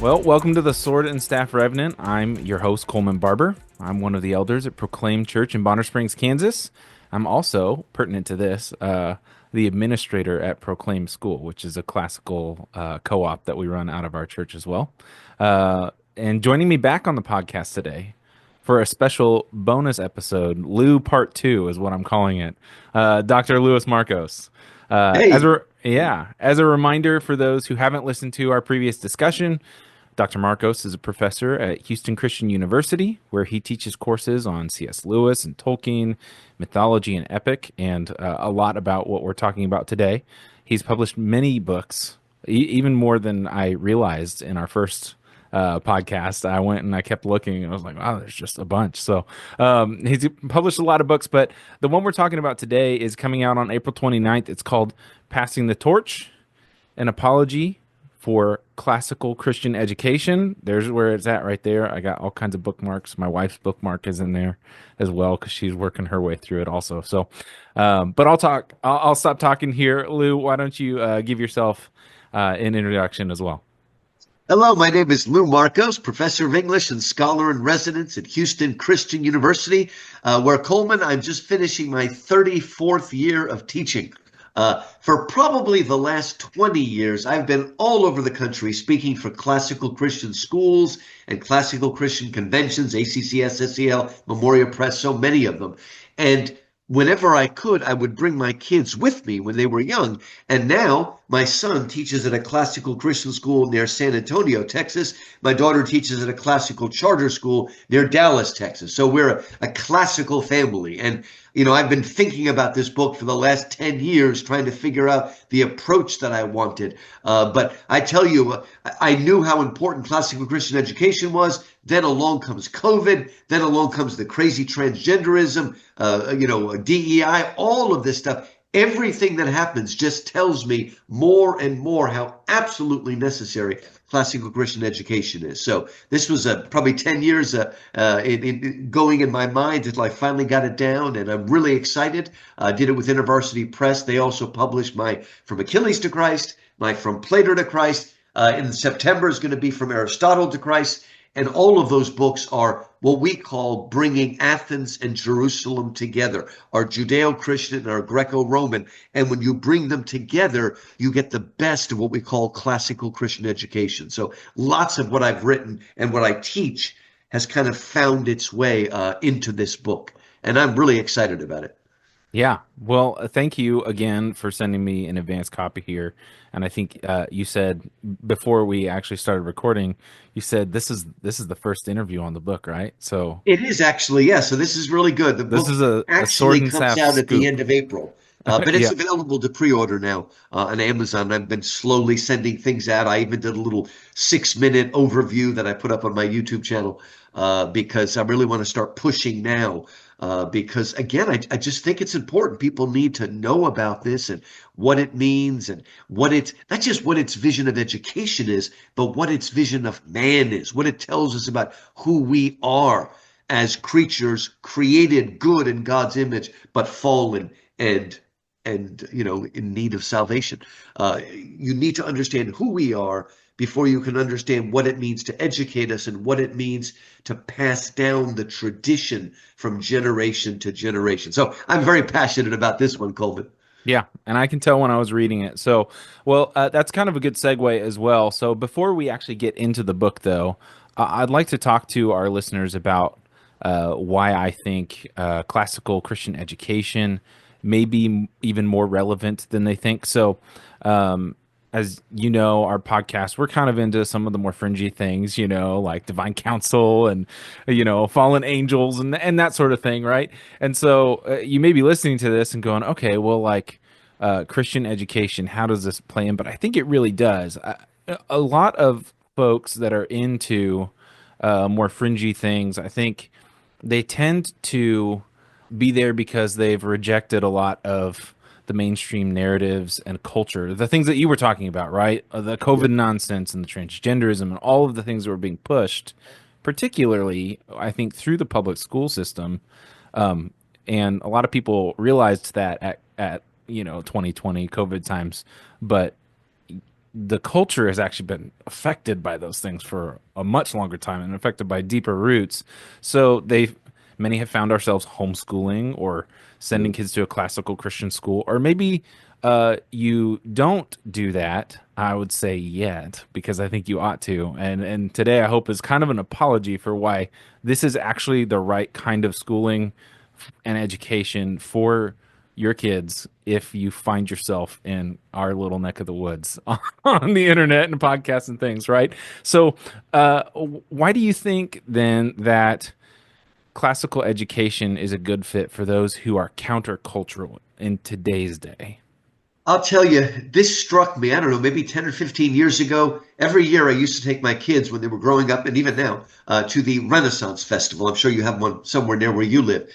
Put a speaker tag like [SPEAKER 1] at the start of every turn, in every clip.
[SPEAKER 1] Well, welcome to the Sword and Staff Revenant. I'm your host, Coleman Barber. I'm one of the elders at Proclaim Church in Bonner Springs, Kansas. I'm also, pertinent to this, the administrator at Proclaim School, which is a classical co-op that we run out of our church as well. And joining me back on the podcast today for a special bonus episode, Lou Part 2 is what I'm calling it, Dr. Louis Markos.
[SPEAKER 2] Hey,
[SPEAKER 1] As a reminder for those who haven't listened to our previous discussion, Dr. Markos is a professor at Houston Christian University, where he teaches courses on C.S. Lewis and Tolkien, mythology and epic, and a lot about what we're talking about today. He's published many books, even more than I realized in our first podcast. I went and I kept looking, and I was like, wow, there's just a bunch. So he's published a lot of books, but the one we're talking about today is coming out on April 29th. It's called Passing the Torch, an apology for classical Christian education. There's where it's at right there. I got all kinds of bookmarks. My wife's bookmark is in there as well because she's working her way through it also. So, but I'll talk. I'll stop talking here. Lou, why don't you give yourself an introduction as well?
[SPEAKER 2] hello. My name is Lou Markos, professor of English and scholar in residence at Houston Christian University, where Coleman, I'm just finishing my 34th year of teaching. For probably the last 20 years, I've been all over the country speaking for classical Christian schools and classical Christian conventions, ACCS, SEL, Memoria Press, so many of them. And whenever I could, I would bring my kids with me when they were young. And now my son teaches at a classical Christian school near San Antonio, Texas. My daughter teaches at a classical charter school near Dallas, Texas. So we're a classical family. And I've been thinking about this book for the last 10 years, trying to figure out the approach that I wanted. But I tell you, I knew how important classical Christian education was. Then along comes COVID. Then along comes the crazy transgenderism, DEI, all of this stuff. Everything that happens just tells me more and more how absolutely necessary classical Christian education is. So this was probably 10 years going in my mind until I finally got it down, and I'm really excited. I did it with InterVarsity Press. They also published my From Achilles to Christ, my From Plato to Christ. In September is going to be From Aristotle to Christ. And all of those books are what we call bringing Athens and Jerusalem together, our Judeo-Christian and our Greco-Roman. And when you bring them together, you get the best of what we call classical Christian education. So lots of what I've written and what I teach has kind of found its way into this book. And I'm really excited about it.
[SPEAKER 1] Yeah. Well, thank you again for sending me an advanced copy here. And I think you said before we actually started recording, you said this is the first interview on the book, right? So
[SPEAKER 2] It is actually, yeah. So this is really good. The
[SPEAKER 1] this
[SPEAKER 2] book
[SPEAKER 1] is a sword
[SPEAKER 2] actually
[SPEAKER 1] and
[SPEAKER 2] comes
[SPEAKER 1] staff
[SPEAKER 2] out at the
[SPEAKER 1] scoop.
[SPEAKER 2] end of April, but it's
[SPEAKER 1] Yeah.
[SPEAKER 2] available to pre-order now on Amazon. I've been slowly sending things out. I even did a little 6-minute overview that I put up on my YouTube channel because I really want to start pushing now. Because again, I just think it's important. People need to know about this and what it means and what it's not just what its vision of education is, but what its vision of man is, what it tells us about who we are as creatures created good in God's image, but fallen and in need of salvation. You need to understand who we are before you can understand what it means to educate us and what it means to pass down the tradition from generation to generation. So I'm very passionate about this one, Coleman.
[SPEAKER 1] Yeah, and I can tell when I was reading it. So, well, that's kind of a good segue as well. So, before we actually get into the book, though, I'd like to talk to our listeners about why I think classical Christian education may be even more relevant than they think. So, as you know, our podcast, we're kind of into some of the more fringy things, like divine counsel and, fallen angels and that sort of thing, right? And so you may be listening to this and going, okay, well, like Christian education, how does this play in? But I think it really does. A lot of folks that are into more fringy things, I think they tend to be there because they've rejected a lot of the mainstream narratives and culture, the things that you were talking about, right? The
[SPEAKER 2] Yeah.
[SPEAKER 1] COVID nonsense and the transgenderism and all of the things that were being pushed, particularly, I think, through the public school system. And a lot of people realized that at 2020 COVID times, but the culture has actually been affected by those things for a much longer time and affected by deeper roots. So many have found ourselves homeschooling or sending kids to a classical Christian school, or maybe you don't do that. I would say yet, because I think you ought to. And today I hope is kind of an apology for why this is actually the right kind of schooling and education for your kids if you find yourself in our little neck of the woods on the internet and podcasts and things, right? So, why do you think then that classical education is a good fit for those who are countercultural in today's day?
[SPEAKER 2] I'll tell you, this struck me, I don't know, maybe 10 or 15 years ago. Every year I used to take my kids when they were growing up, and even now, to the Renaissance Festival. I'm sure you have one somewhere near where you live.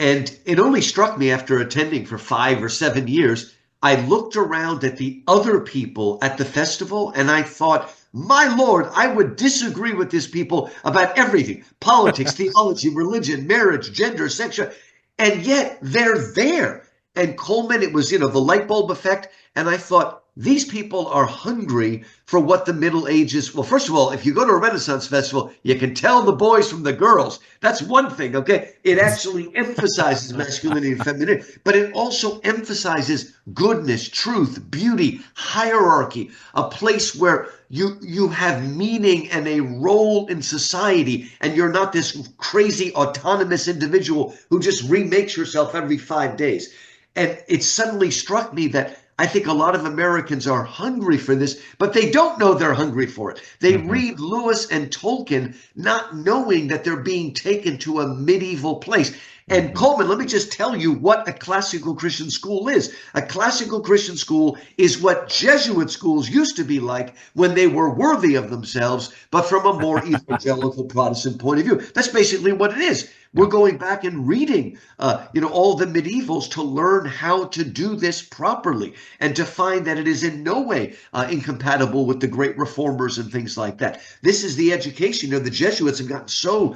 [SPEAKER 2] And it only struck me after attending for 5 or 7 years. I looked around at the other people at the festival and I thought, my Lord, I would disagree with these people about everything: politics, theology, religion, marriage, gender, sexual. And yet they're there. And Coleman, it was, the light bulb effect. And I thought, these people are hungry for what the Middle Ages. Well, first of all, if you go to a Renaissance festival, you can tell the boys from the girls. That's one thing, okay? It actually emphasizes masculinity and femininity, but it also emphasizes goodness, truth, beauty, hierarchy, a place where you have meaning and a role in society, and you're not this crazy autonomous individual who just remakes yourself every 5 days. And it suddenly struck me that I think a lot of Americans are hungry for this, but they don't know they're hungry for it. They
[SPEAKER 1] Hmm.
[SPEAKER 2] read Lewis and Tolkien not knowing that they're being taken to a medieval place. And
[SPEAKER 1] Hmm.
[SPEAKER 2] Coleman, let me just tell you what a classical Christian school is. A classical Christian school is what Jesuit schools used to be like when they were worthy of themselves, but from a more evangelical Protestant point of view. That's basically what it is. We're
[SPEAKER 1] Yeah.
[SPEAKER 2] going back and reading, all the medievals to learn how to do this properly and to find that it is in no way incompatible with the great reformers and things like that. This is the education. The Jesuits have gotten so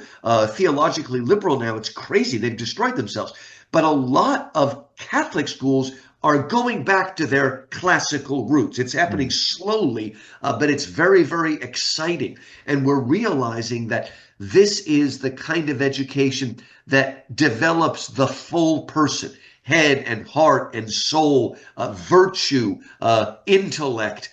[SPEAKER 2] theologically liberal now. It's crazy. They've destroyed themselves. But a lot of Catholic schools are going back to their classical roots. It's happening
[SPEAKER 1] Mm.
[SPEAKER 2] slowly, but it's very, very exciting. And we're realizing that this is the kind of education that develops the full person: head and heart and soul, virtue, intellect.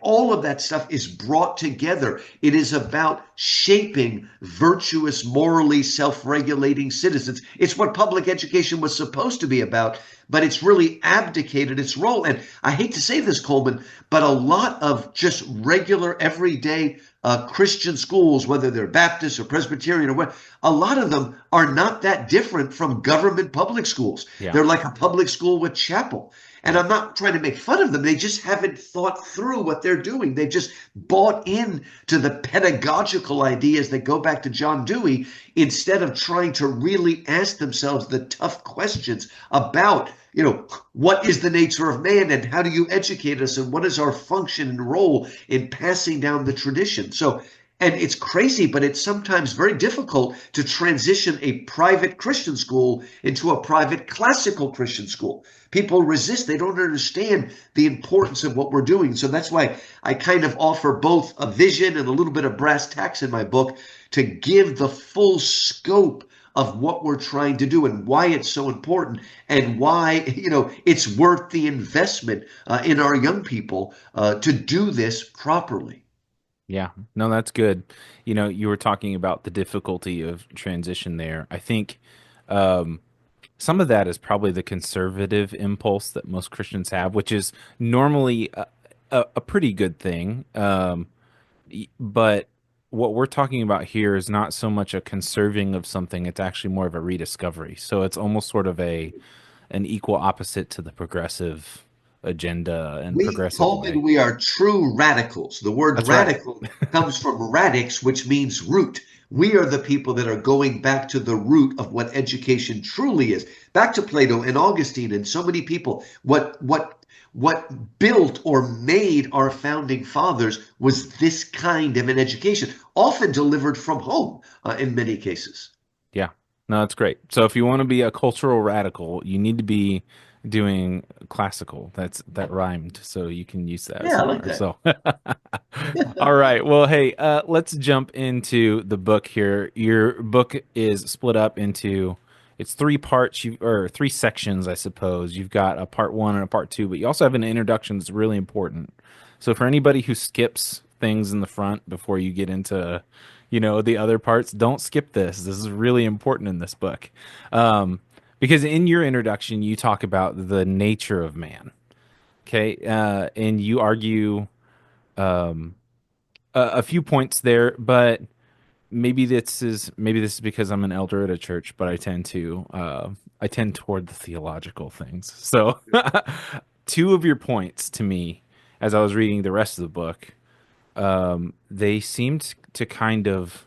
[SPEAKER 2] All of that stuff is brought together. It is about shaping virtuous, morally self regulating citizens. It's what public education was supposed to be about, but it's really abdicated its role. And I hate to say this, Coleman, but a lot of just regular, everyday Christian schools, whether they're Baptist or Presbyterian or what, a lot of them are not that different from government public schools.
[SPEAKER 1] Yeah.
[SPEAKER 2] They're like a public school with chapel. And
[SPEAKER 1] Yeah.
[SPEAKER 2] I'm not trying to make fun of them. They just haven't thought through what they're doing. They've just bought in to the pedagogical ideas that go back to John Dewey instead of trying to really ask themselves the tough questions about, what is the nature of man and how do you educate us and what is our function and role in passing down the tradition. So, and it's crazy, but it's sometimes very difficult to transition a private Christian school into a private classical Christian school. People resist. They don't understand the importance of what we're doing. So that's why I kind of offer both a vision and a little bit of brass tacks in my book to give the full scope of what we're trying to do and why it's so important and why, it's worth the investment in our young people to do this properly.
[SPEAKER 1] Yeah, no, that's good. You were talking about the difficulty of transition there. I think um, some of that is probably the conservative impulse that most Christians have, which is normally a pretty good thing. But what we're talking about here is not so much a conserving of something; it's actually more of a rediscovery. So it's almost sort of an equal opposite to the progressive agenda and
[SPEAKER 2] We,
[SPEAKER 1] progressive
[SPEAKER 2] Coleman,
[SPEAKER 1] way.
[SPEAKER 2] we are true radicals. The word
[SPEAKER 1] That's right.
[SPEAKER 2] radical comes from radix, which means root. We are the people that are going back to the root of what education truly is. Back to Plato and Augustine and so many people. What built or made our founding fathers was this kind of an education, often delivered from home in many cases.
[SPEAKER 1] Yeah. No, that's great. So if you want to be a cultural radical, you need to be doing classical. That rhymed, so you can use that
[SPEAKER 2] Yeah, I like
[SPEAKER 1] somewhere.
[SPEAKER 2] that.
[SPEAKER 1] So, all right. Well, hey, let's jump into the book here. Your book is split up into it's three parts, or three sections, I suppose. You've got a part one and a part two, but you also have an introduction that's really important. So for anybody who skips things in the front before you get into, the other parts, don't skip this. This is really important in this book. Um, because in your introduction, you talk about the nature of man. Okay. And you argue a few points there, but maybe this is because I'm an elder at a church, but I tend toward the theological things. So two of your points to me, as I was reading the rest of the book, they seemed to kind of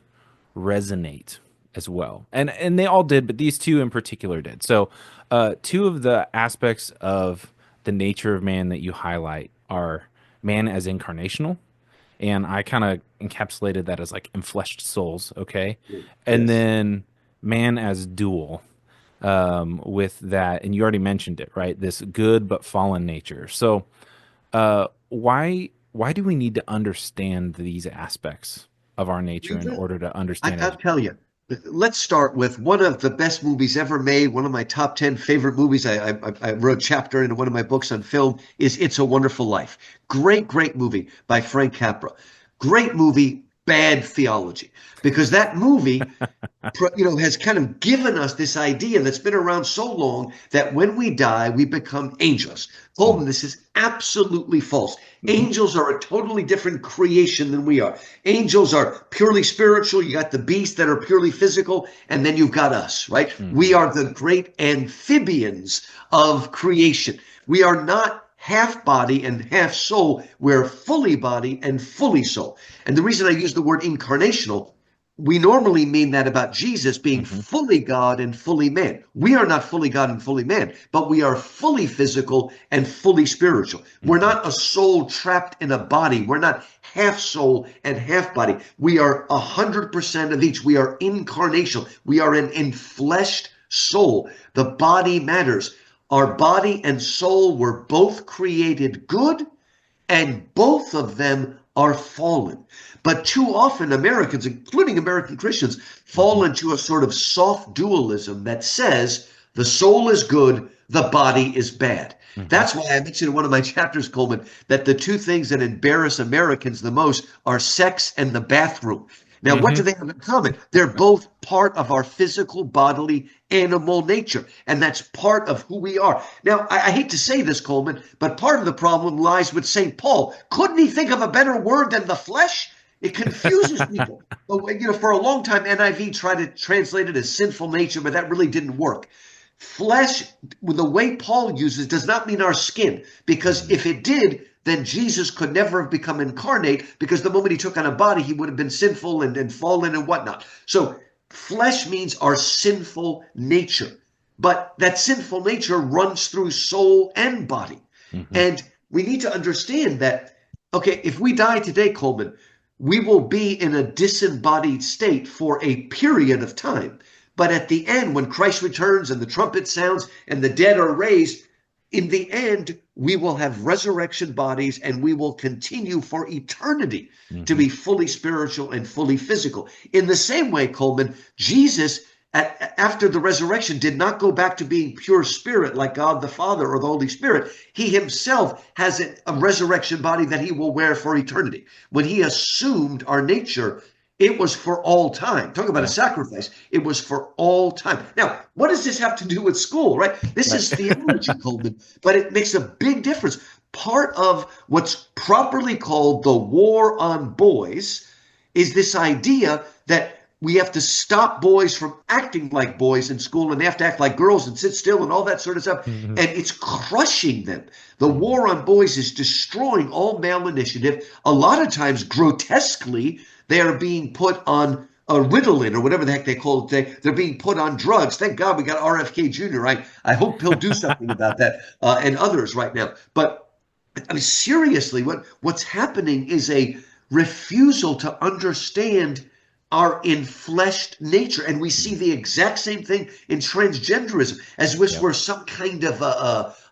[SPEAKER 1] resonate as well. And they all did, but these two in particular did. So, two of the aspects of the nature of man that you highlight are man as incarnational, and I kind of encapsulated that as like enfleshed souls, okay? And
[SPEAKER 2] Yes.
[SPEAKER 1] then man as dual, with that, and you already mentioned it, right? This good but fallen nature. So, why do we need to understand these aspects of our nature
[SPEAKER 2] You
[SPEAKER 1] in
[SPEAKER 2] do.
[SPEAKER 1] order to understand
[SPEAKER 2] I'll
[SPEAKER 1] it?
[SPEAKER 2] tell you. Let's start with one of the best movies ever made. One of my top 10 favorite movies. I wrote a chapter in one of my books on film is It's a Wonderful Life. Great, great movie by Frank Capra. Great movie, bad theology. Because that movie has kind of given us this idea that's been around so long that when we die, we become angels.
[SPEAKER 1] Mm.
[SPEAKER 2] Holden, this is absolutely false.
[SPEAKER 1] Mhm.
[SPEAKER 2] Angels are a totally different creation than we are. Angels are purely spiritual. You got the beasts that are purely physical, and then you've got us, right? We
[SPEAKER 1] Mhm.
[SPEAKER 2] are the great amphibians of creation. We are not half body and half soul. We're fully body and fully soul. And the reason I use the word incarnational, we normally mean that about Jesus being
[SPEAKER 1] Mhm.
[SPEAKER 2] fully God and fully man. We are not fully God and fully man, but we are fully physical and fully spiritual. We're
[SPEAKER 1] Mhm.
[SPEAKER 2] not a soul trapped in a body. We're not half soul and half body. We are 100% of each. We are incarnational. We are an enfleshed soul. The body matters. Our body and soul were both created good, and both of them are fallen. But too often, Americans, including American Christians, fall
[SPEAKER 1] Mhm.
[SPEAKER 2] into a sort of soft dualism that says the soul is good, the body is bad.
[SPEAKER 1] Mhm.
[SPEAKER 2] That's why I mentioned in one of my chapters, Coleman, that the two things that embarrass Americans the most are sex and the bathroom. Now, what do
[SPEAKER 1] Mhm.
[SPEAKER 2] they have in common? They're both part of our physical, bodily, animal nature, and that's part of who we are. Now, I hate to say this, Coleman, but part of the problem lies with St. Paul. Couldn't he think of a better word than the flesh? It confuses people. For a long time, NIV tried to translate it as sinful nature, but that really didn't work. Flesh, the way Paul uses, does not mean our skin, because
[SPEAKER 1] Mhm.
[SPEAKER 2] if it did, then Jesus could never have become incarnate, because the moment he took on a body, he would have been sinful and fallen and whatnot. So flesh means our sinful nature. But that sinful nature runs through soul and body.
[SPEAKER 1] Mhm.
[SPEAKER 2] And we need to understand that, okay, if we die today, Coleman, we will be in a disembodied state for a period of time. But at the end, when Christ returns and the trumpet sounds and the dead are raised, in the end, we will have resurrection bodies and we will continue for eternity to
[SPEAKER 1] Mhm.
[SPEAKER 2] be fully spiritual and fully physical. In the same way, Coleman, Jesus, after the resurrection, did not go back to being pure spirit like God the Father or the Holy Spirit. He himself has a resurrection body that he will wear for eternity. When he assumed our nature, it was for all time. Talk about a
[SPEAKER 1] Yeah.
[SPEAKER 2] sacrifice. It was for all time. Now, what does this have to do with school, right? This
[SPEAKER 1] Right.
[SPEAKER 2] is theology, Coleman, but it makes a big difference. Part of what's properly called the war on boys is this idea that we have to stop boys from acting like boys in school and they have to act like girls and sit still and all that sort of stuff.
[SPEAKER 1] Mhm.
[SPEAKER 2] And it's crushing them. The
[SPEAKER 1] Mhm.
[SPEAKER 2] war on boys is destroying all male initiative. A lot of times, grotesquely, they are being put on a Ritalin or whatever the heck they call it today. They're being put on drugs. Thank God we got RFK Jr. I hope he'll do something about that and others right now. But I mean, seriously, what's happening is a refusal to understand our enfleshed nature. And we see
[SPEAKER 1] Mhm.
[SPEAKER 2] the exact same thing in transgenderism, as if
[SPEAKER 1] Yep.
[SPEAKER 2] we're some kind of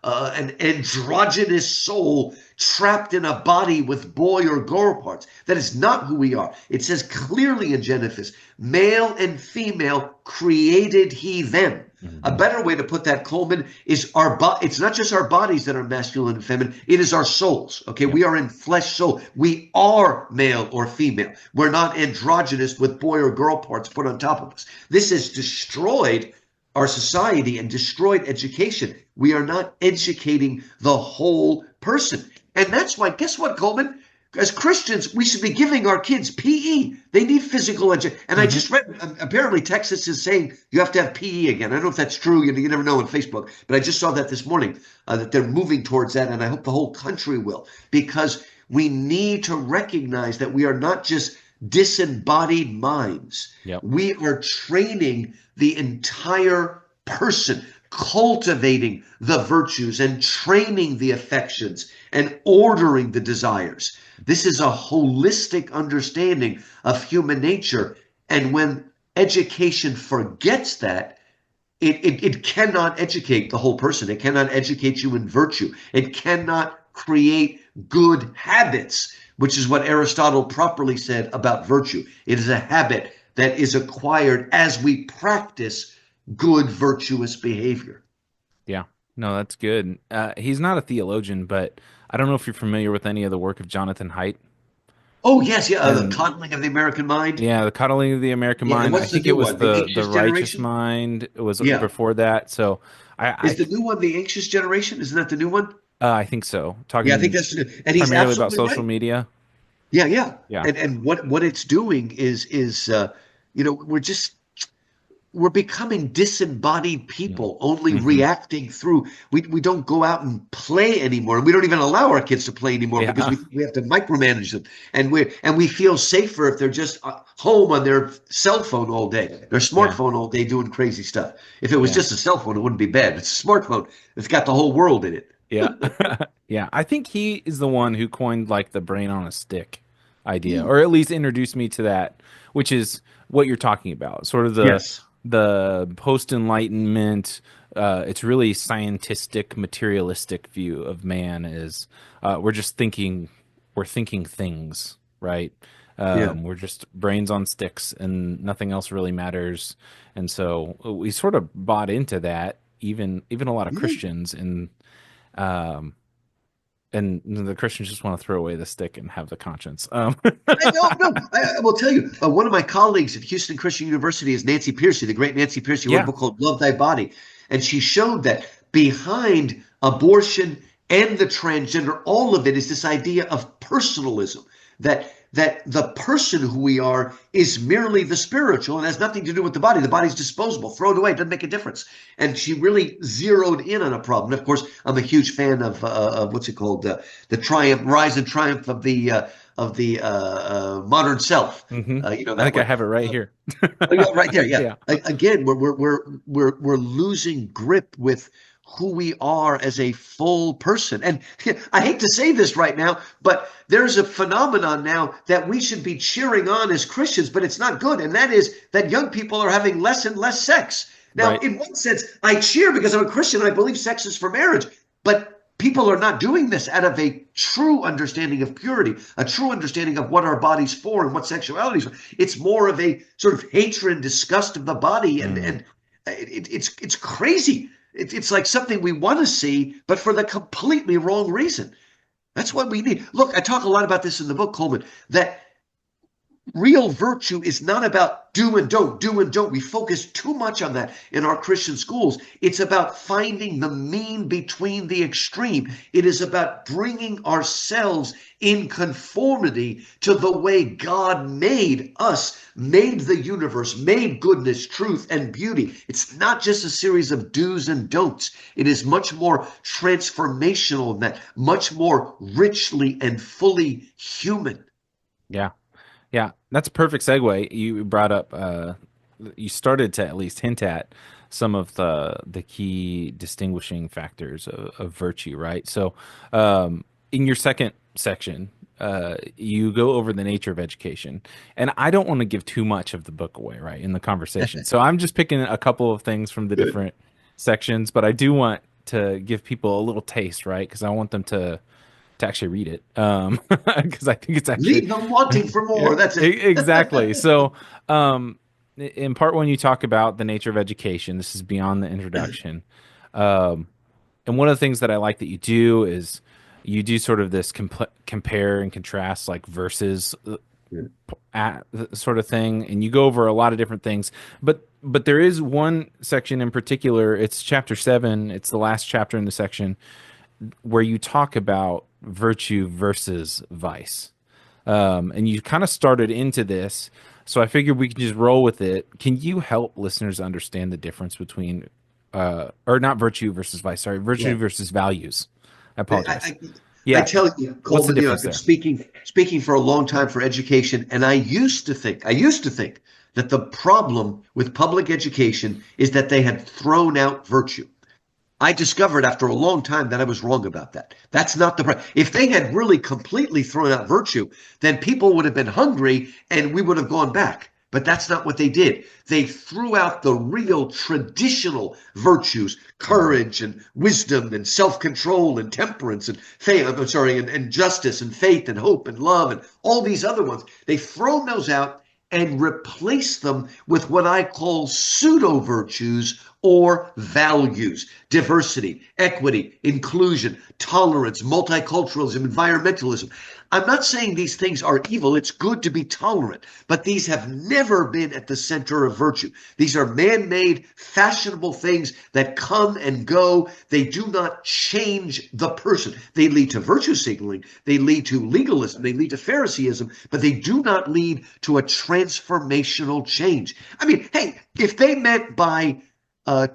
[SPEAKER 2] an androgynous soul trapped in a body with boy or girl parts. That is not who we are. It says clearly in Genesis, male and female created he them. A
[SPEAKER 1] Mhm.
[SPEAKER 2] better way to put that, Coleman, is it's not just our bodies that are masculine and feminine, it is our souls. Okay,
[SPEAKER 1] Yep.
[SPEAKER 2] we are in flesh soul. We are male or female. We're not androgynous with boy or girl parts put on top of us. This has destroyed our society and destroyed education. We are not educating the whole person. And that's why, guess what, Coleman? As Christians, we should be giving our kids PE. They need physical education. And I
[SPEAKER 1] Mhm.
[SPEAKER 2] just read, apparently Texas is saying you have to have PE again. I don't know if that's true. You never know on Facebook, but I just saw that this morning, that they're moving towards that. And I hope the whole country will, because we need to recognize that we are not just disembodied minds.
[SPEAKER 1] Yep.
[SPEAKER 2] We are training the entire person, cultivating the virtues and training the affections and ordering the desires. This is a holistic understanding of human nature. And when education forgets that, it cannot educate the whole person. It cannot educate you in virtue. It cannot create good habits, which is what Aristotle properly said about virtue. It is a habit that is acquired as we practice good, virtuous behavior.
[SPEAKER 1] Yeah. No, that's good. He's not a theologian, but I don't know if you're familiar with any of the work of Jonathan Haidt.
[SPEAKER 2] Oh, yes, yeah, the
[SPEAKER 1] And
[SPEAKER 2] coddling of the American mind.
[SPEAKER 1] yeah, the coddling of the American
[SPEAKER 2] Yeah, and
[SPEAKER 1] mind. I
[SPEAKER 2] what's the
[SPEAKER 1] think it
[SPEAKER 2] new
[SPEAKER 1] was
[SPEAKER 2] one? The
[SPEAKER 1] the
[SPEAKER 2] anxious
[SPEAKER 1] righteous
[SPEAKER 2] generation?
[SPEAKER 1] mind. It was
[SPEAKER 2] Yeah.
[SPEAKER 1] before that. So
[SPEAKER 2] Is the new one the anxious generation? Isn't that the new one?
[SPEAKER 1] I think so.
[SPEAKER 2] Yeah, I think
[SPEAKER 1] Talking
[SPEAKER 2] that's the new. And he's
[SPEAKER 1] primarily about
[SPEAKER 2] absolutely
[SPEAKER 1] social
[SPEAKER 2] right.
[SPEAKER 1] media.
[SPEAKER 2] Yeah, yeah.
[SPEAKER 1] Yeah.
[SPEAKER 2] And what it's doing is we're becoming disembodied
[SPEAKER 1] Yeah.
[SPEAKER 2] people, only
[SPEAKER 1] Hmm.
[SPEAKER 2] reacting through. We don't go out and play anymore. We don't even allow our kids to play anymore because
[SPEAKER 1] Yeah.
[SPEAKER 2] we have to micromanage them, and we feel safer if they're just home on their cell phone all day, their
[SPEAKER 1] Yeah.
[SPEAKER 2] smartphone all day doing crazy stuff. If it was
[SPEAKER 1] Yeah.
[SPEAKER 2] just a cell phone, it wouldn't be bad. It's a smartphone. It's got the whole world in it.
[SPEAKER 1] Yeah. Yeah. I think he is the one who coined like the brain on a stick idea,
[SPEAKER 2] Mm.
[SPEAKER 1] or at least introduced me to that, which is what you're talking about. Sort of
[SPEAKER 2] Yes.
[SPEAKER 1] the post enlightenment, it's really scientific, materialistic view of man is we're just thinking we're thinking things, right?
[SPEAKER 2] Yeah.
[SPEAKER 1] We're just brains on sticks and nothing else really matters. And so we sort of bought into that, even a lot of
[SPEAKER 2] Yeah.
[SPEAKER 1] Christians um, and the Christians just want to throw away the stick and have the conscience.
[SPEAKER 2] I know, no. I will tell you, one of my colleagues at Houston Christian University is Nancy Piercy, the great Nancy Piercy, wrote a
[SPEAKER 1] Yeah.
[SPEAKER 2] book called Love Thy Body. And she showed that behind abortion and the transgender, all of it is this idea of personalism, that the person who we are is merely the spiritual and has nothing to do with the body. The body's disposable, throw it away, it doesn't make a difference. And she really zeroed in on a problem. And of course, I'm a huge fan of what's it called, the rise and triumph of the modern self.
[SPEAKER 1] Hmm. I
[SPEAKER 2] That
[SPEAKER 1] think I
[SPEAKER 2] one.
[SPEAKER 1] have it right here.
[SPEAKER 2] Oh, yeah, right there. Yeah.
[SPEAKER 1] Yeah.
[SPEAKER 2] Again, we're losing grip with who we are as a full person. And I hate to say this right now, but there's a phenomenon now that we should be cheering on as Christians, but it's not good. And that is that young people are having less and less sex. Now,
[SPEAKER 1] Right.
[SPEAKER 2] in one sense, I cheer because I'm a Christian and I believe sex is for marriage. But people are not doing this out of a true understanding of purity, a true understanding of what our body's for and what sexuality is for. It's more of a sort of hatred and disgust of the body, and
[SPEAKER 1] Mm.
[SPEAKER 2] it's crazy. It's like something we want to see, but for the completely wrong reason. That's what we need. Look, I talk a lot about this in the book, Coleman, that real virtue is not about do and don't, do and don't. We focus too much on that in our Christian schools. It's about finding the mean between the extreme. It is about bringing ourselves in conformity to the way God made us, made the universe, made goodness, truth, and beauty. It's not just a series of do's and don'ts. It is much more transformational than that, much more richly and fully human.
[SPEAKER 1] Yeah. Yeah. That's a perfect segue. You brought up you started to at least hint at some of the key distinguishing factors of virtue, right? So in your second section, you go over the nature of education, and I don't want to give too much of the book away, right, in the conversation. So I'm just picking a couple of things from the
[SPEAKER 2] Good.
[SPEAKER 1] different sections, but I do want to give people a little taste, right? Because I want them to actually read it, because I think it's actually
[SPEAKER 2] Leave them wanting for
[SPEAKER 1] yeah,
[SPEAKER 2] more. That's it.
[SPEAKER 1] exactly. So, in part one, you talk about the nature of education. This is beyond the introduction. Um, and one of the things that I like that you do is you do sort of this compare and contrast, like versus at sort of thing, and you go over a lot of different things. But there is one section in particular. It's chapter 7. It's the last chapter in the section where you talk about virtue versus vice. And you kind of started into this, so I figured we could just roll with it. Can you help listeners understand the difference between, or not virtue versus vice? Sorry, virtue
[SPEAKER 2] Yeah.
[SPEAKER 1] versus values. I
[SPEAKER 2] I,
[SPEAKER 1] apologize.
[SPEAKER 2] I, I
[SPEAKER 1] Yeah,
[SPEAKER 2] tell you,
[SPEAKER 1] what's the
[SPEAKER 2] Coleman, I've
[SPEAKER 1] difference
[SPEAKER 2] been
[SPEAKER 1] there?
[SPEAKER 2] speaking for a long time for education, and I used to think that the problem with public education is that they had thrown out virtue. I discovered after a long time that I was wrong about that. That's not the problem. If they had really completely thrown out virtue, then people would have been hungry and we would have gone back. But that's not what they did. They threw out the real traditional virtues,
[SPEAKER 1] Mm,
[SPEAKER 2] courage and wisdom and self-control and temperance and faith, I'm sorry, and justice and faith and hope and love and all these other ones. They've thrown those out and replaced them with what I call pseudo virtues or values: diversity, equity, inclusion, tolerance, multiculturalism, environmentalism. I'm not saying these things are evil. It's good to be tolerant, but these have never been at the center of virtue. These are man made, fashionable things that come and go. They do not change the person. They lead to virtue signaling, they lead to legalism, they lead to Phariseeism, but they do not lead to a transformational change. I mean, hey, if they meant by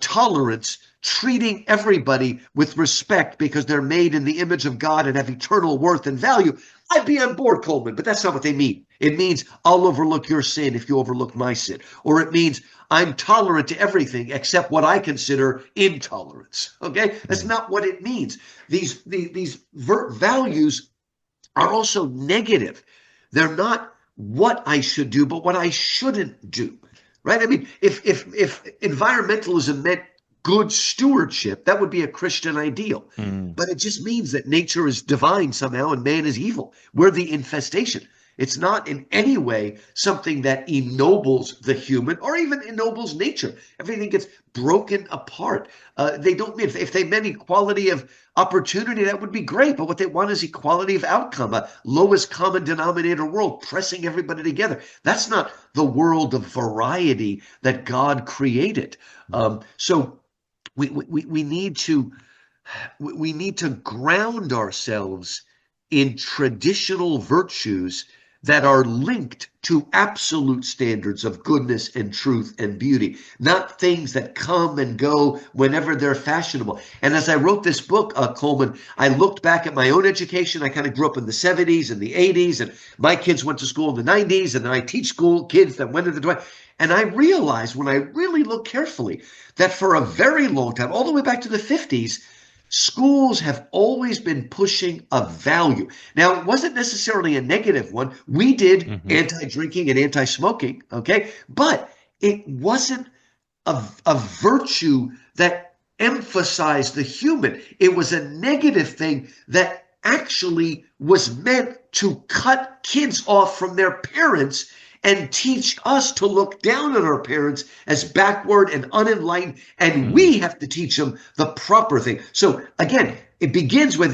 [SPEAKER 2] tolerance, treating everybody with respect because they're made in the image of God and have eternal worth and value, I'd be on board, Coleman. But that's not what they mean. It means I'll overlook your sin if you overlook my sin. Or it means I'm tolerant to everything except what I consider intolerance. Okay? That's
[SPEAKER 1] mm,
[SPEAKER 2] not what it means. These values are also negative. They're not what I should do, but what I shouldn't do. Right? I mean, if environmentalism meant good stewardship, that would be a Christian ideal.
[SPEAKER 1] mm,
[SPEAKER 2] But it just means that nature is divine somehow and man is evil. We're the infestation. It's not in any way something that ennobles the human or even ennobles nature. Everything gets broken apart. They don't mean, if they meant equality of opportunity, that would be great. But what they want is equality of outcome, a lowest common denominator world, pressing everybody together. That's not the world of variety that God created. So we need to ground ourselves in traditional virtues that are linked to absolute standards of goodness and truth and beauty, not things that come and go whenever they're fashionable. And as I wrote this book, Coleman, I looked back at my own education. I kind of grew up in the 70s and the 80s, and my kids went to school in the 90s, and then I teach school kids that went into the 20s. And I realized when I really looked carefully that for a very long time, all the way back to the 50s, schools have always been pushing a value. Now, it wasn't necessarily a negative one. We did
[SPEAKER 1] mm-hmm,
[SPEAKER 2] anti-drinking and anti-smoking, okay? But it wasn't a virtue that emphasized the human. It was a negative thing that actually was meant to cut kids off from their parents and teach us to look down on our parents as backward and unenlightened, and
[SPEAKER 1] mm,
[SPEAKER 2] we have to teach them the proper thing. So again, it begins with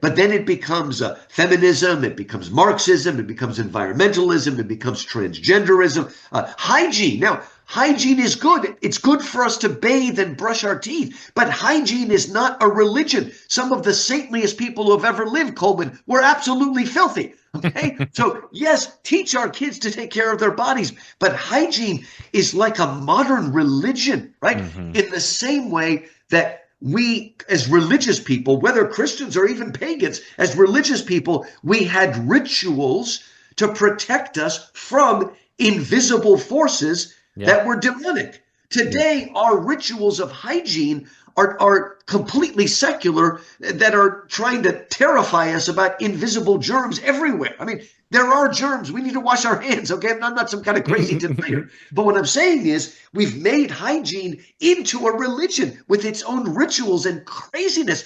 [SPEAKER 2] but then it becomes feminism, it becomes Marxism, it becomes environmentalism, it becomes transgenderism, hygiene. Now, hygiene is good. It's good for us to bathe and brush our teeth, but hygiene is not a religion. Some of the saintliest people who have ever lived, Coleman, were absolutely filthy. Okay, so yes, teach our kids to take care of their bodies, but hygiene is like a modern religion, right?
[SPEAKER 1] mm-hmm,
[SPEAKER 2] In the same way that we, as religious people, whether Christians or even pagans, as religious people, we had rituals to protect us from invisible forces
[SPEAKER 1] yeah,
[SPEAKER 2] that were demonic.
[SPEAKER 1] yeah,
[SPEAKER 2] Today, our rituals of hygiene are completely secular that are trying to terrify us about invisible germs everywhere. I mean, there are germs. We need to wash our hands, okay? I'm not some kind of crazy denier. But what I'm saying is we've made hygiene into a religion with its own rituals and craziness.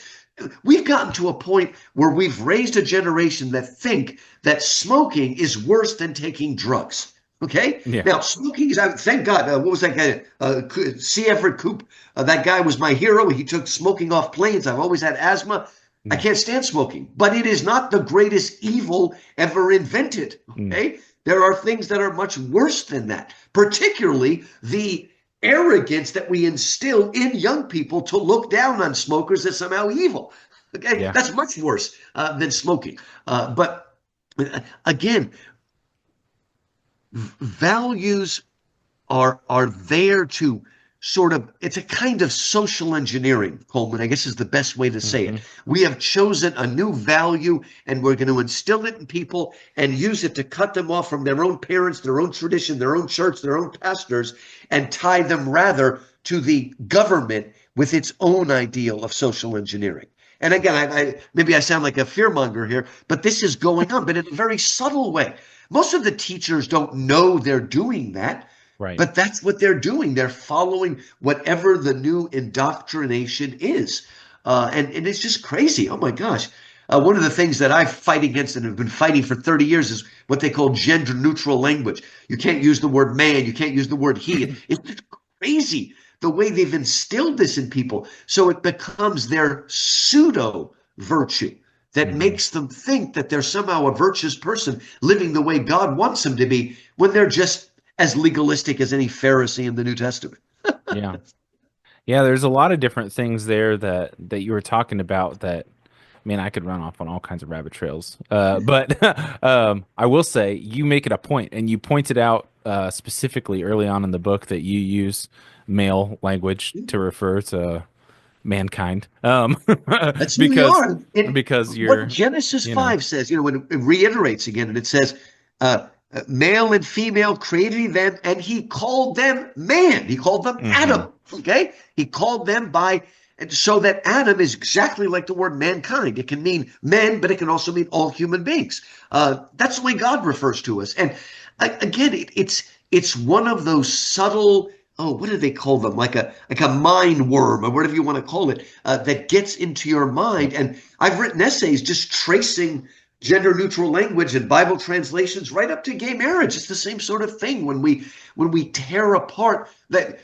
[SPEAKER 2] We've gotten to a point where we've raised a generation that think that smoking is worse than taking drugs. Okay.
[SPEAKER 1] Yeah.
[SPEAKER 2] Now, smoking is, thank God, what was that guy? C. Everett Koop. That guy was my hero. He took smoking off planes. I've always had asthma. I
[SPEAKER 1] Yeah.
[SPEAKER 2] can't stand smoking, but it is not the greatest evil ever invented.
[SPEAKER 1] Mm.
[SPEAKER 2] Okay. There are things that are much worse than that, particularly the arrogance that we instill in young people to look down on smokers as somehow evil. Okay.
[SPEAKER 1] Yeah.
[SPEAKER 2] That's much worse than smoking. But again, values are there to sort of, it's a kind of social engineering, Coleman, I guess is the best way to say it.
[SPEAKER 1] Hmm.
[SPEAKER 2] We have chosen a new value and we're going to instill it in people and use it to cut them off from their own parents, their own tradition, their own church, their own pastors, and tie them rather to the government with its own ideal of social engineering. And again, maybe I sound like a fearmonger here, but this is going on, but in a very subtle way. Most of the teachers don't know they're doing that,
[SPEAKER 1] Right.
[SPEAKER 2] but that's what they're doing. They're following whatever the new indoctrination is. And it's just crazy. Oh my gosh. One of the things that I fight against and have been fighting for 30 years is what they call gender neutral language. You can't use the word man. You can't use the word he. It's just crazy the way they've instilled this in people. So it becomes their pseudo virtue that
[SPEAKER 1] Hmm.
[SPEAKER 2] makes them think that they're somehow a virtuous person living the way God wants them to be when they're just as legalistic as any Pharisee in the New Testament.
[SPEAKER 1] Yeah. Yeah, there's a lot of different things there that you were talking about that, I mean, I could run off on all kinds of rabbit trails. But I will say you make it a point, and you pointed out specifically early on in the book that you use male language to refer to mankind,
[SPEAKER 2] That's who we
[SPEAKER 1] because
[SPEAKER 2] are. And what
[SPEAKER 1] you're,
[SPEAKER 2] Genesis
[SPEAKER 1] you know,
[SPEAKER 2] 5 says, when it reiterates again, and it says, male and female created he them, and he called them man. He called them
[SPEAKER 1] hmm.
[SPEAKER 2] Adam. Okay? He called them by, and so that Adam is exactly like the word mankind. It can mean men, but it can also mean all human beings. That's the way God refers to us. And again, it's one of those subtle, oh, what do they call them? Like a mind worm or whatever you want to call it, that gets into your mind.
[SPEAKER 1] Yep.
[SPEAKER 2] And I've written essays just tracing gender neutral language and Bible translations right up to gay marriage. It's the same sort of thing when we tear apart that.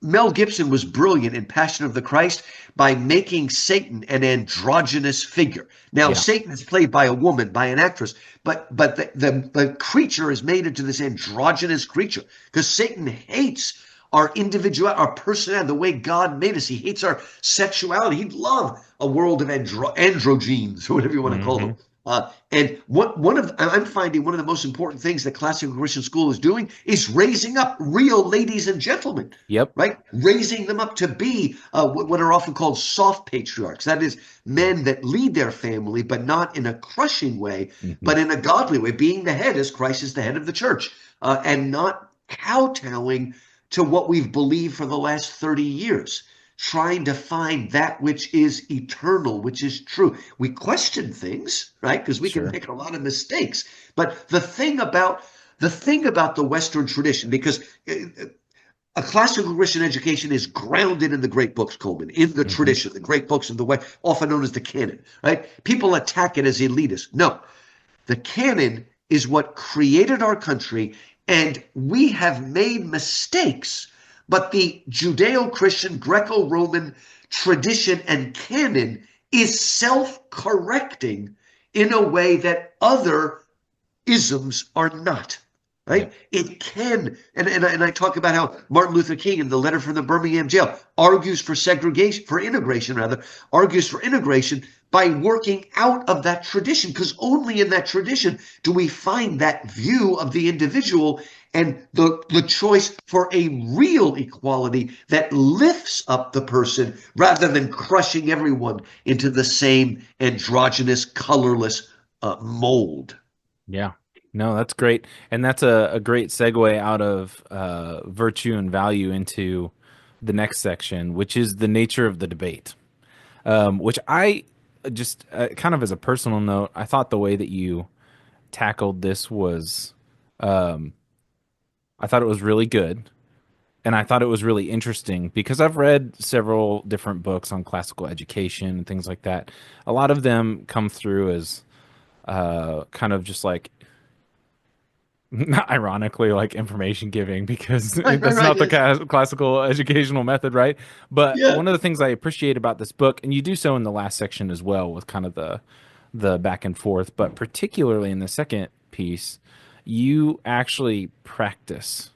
[SPEAKER 2] Mel Gibson was brilliant in Passion of the Christ by making Satan an androgynous figure. Now,
[SPEAKER 1] Yeah.
[SPEAKER 2] Satan is played by a woman, by an actress, but the creature is made into this androgynous creature because Satan hates our individual, our personality, the way God made us. He hates our sexuality. He'd love a world of androgenes, or whatever you want to call them.
[SPEAKER 1] Hmm.
[SPEAKER 2] And I'm finding one of the most important things that classical Christian school is doing is raising up real ladies and gentlemen,
[SPEAKER 1] Yep.
[SPEAKER 2] right? Raising them up to be what are often called soft patriarchs. That is,
[SPEAKER 1] Yeah.
[SPEAKER 2] men that lead their family, but not in a crushing way,
[SPEAKER 1] Hmm.
[SPEAKER 2] but in a godly way, being the head as Christ is the head of the church, and not kowtowing to what we've believed for the last 30 years, trying to find that which is eternal, which is true. We question things, right? Because we can
[SPEAKER 1] Sure.
[SPEAKER 2] make a lot of mistakes. But the thing about the Western tradition, because a classical Christian education is grounded in the great books, Coleman, in the
[SPEAKER 1] Hmm.
[SPEAKER 2] tradition, the great books of the West, often known as the canon, right? People attack it as elitist. No, the canon is what created our country, and we have made mistakes. But the Judeo Christian, Greco Roman tradition and canon is self correcting in a way that other isms are not. Right?
[SPEAKER 1] Yep.
[SPEAKER 2] It can, and I talk about how Martin Luther King in the letter from the Birmingham jail argues for segregation, for integration rather, argues for integration by working out of that tradition, because only in that tradition do we find that view of the individual and the choice for a real equality that lifts up the person rather than crushing everyone into the same androgynous, colorless mold.
[SPEAKER 1] Yeah. No, that's great. And that's a great segue out of virtue and value into the next section, which is the nature of the debate. Which I just kind of as a personal note, I thought the way that you tackled this was, I thought it was really good. And I thought it was really interesting because I've read several different books on classical education and things like that. A lot of them come through as kind of just like, not ironically, like information giving because
[SPEAKER 2] Right, right,
[SPEAKER 1] that's
[SPEAKER 2] right.
[SPEAKER 1] not the
[SPEAKER 2] Yes.
[SPEAKER 1] classical educational method, right? But
[SPEAKER 2] Yeah.
[SPEAKER 1] one of the things I appreciate about this book, and you do so in the last section as well, with kind of the back and forth, but particularly in the second piece, you actually practice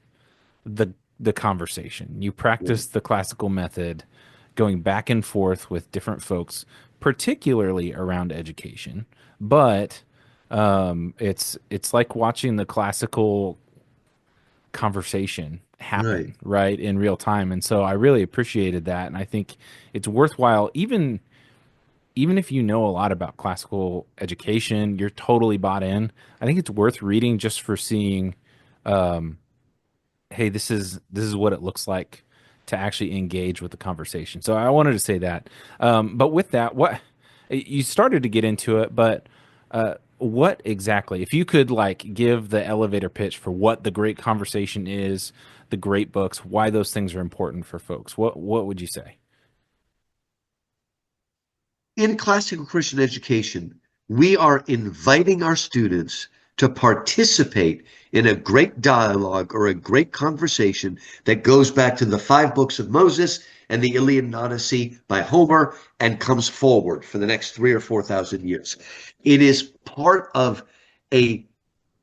[SPEAKER 1] the conversation. You
[SPEAKER 2] Yeah.
[SPEAKER 1] practice the classical method, going back and forth with different folks, particularly around education. But it's like watching the classical conversation
[SPEAKER 2] Right.
[SPEAKER 1] happen right in real time, and so I really appreciated that, and I think it's worthwhile even if you know a lot about classical education, you're totally bought in. I think it's worth reading just for seeing hey, this is what it looks like to actually engage with the conversation. So I wanted to say that. But with that, what you started to get into it, but what exactly, if you could like give the elevator pitch for what the great conversation is, the great books, why those things are important for folks, what would you say?
[SPEAKER 2] In classical Christian education, we are inviting our students to participate in a great dialogue or a great conversation that goes back to the five books of Moses and the Iliad and Odyssey by Homer and comes forward for the next 3 or 4 thousand years. It is part of a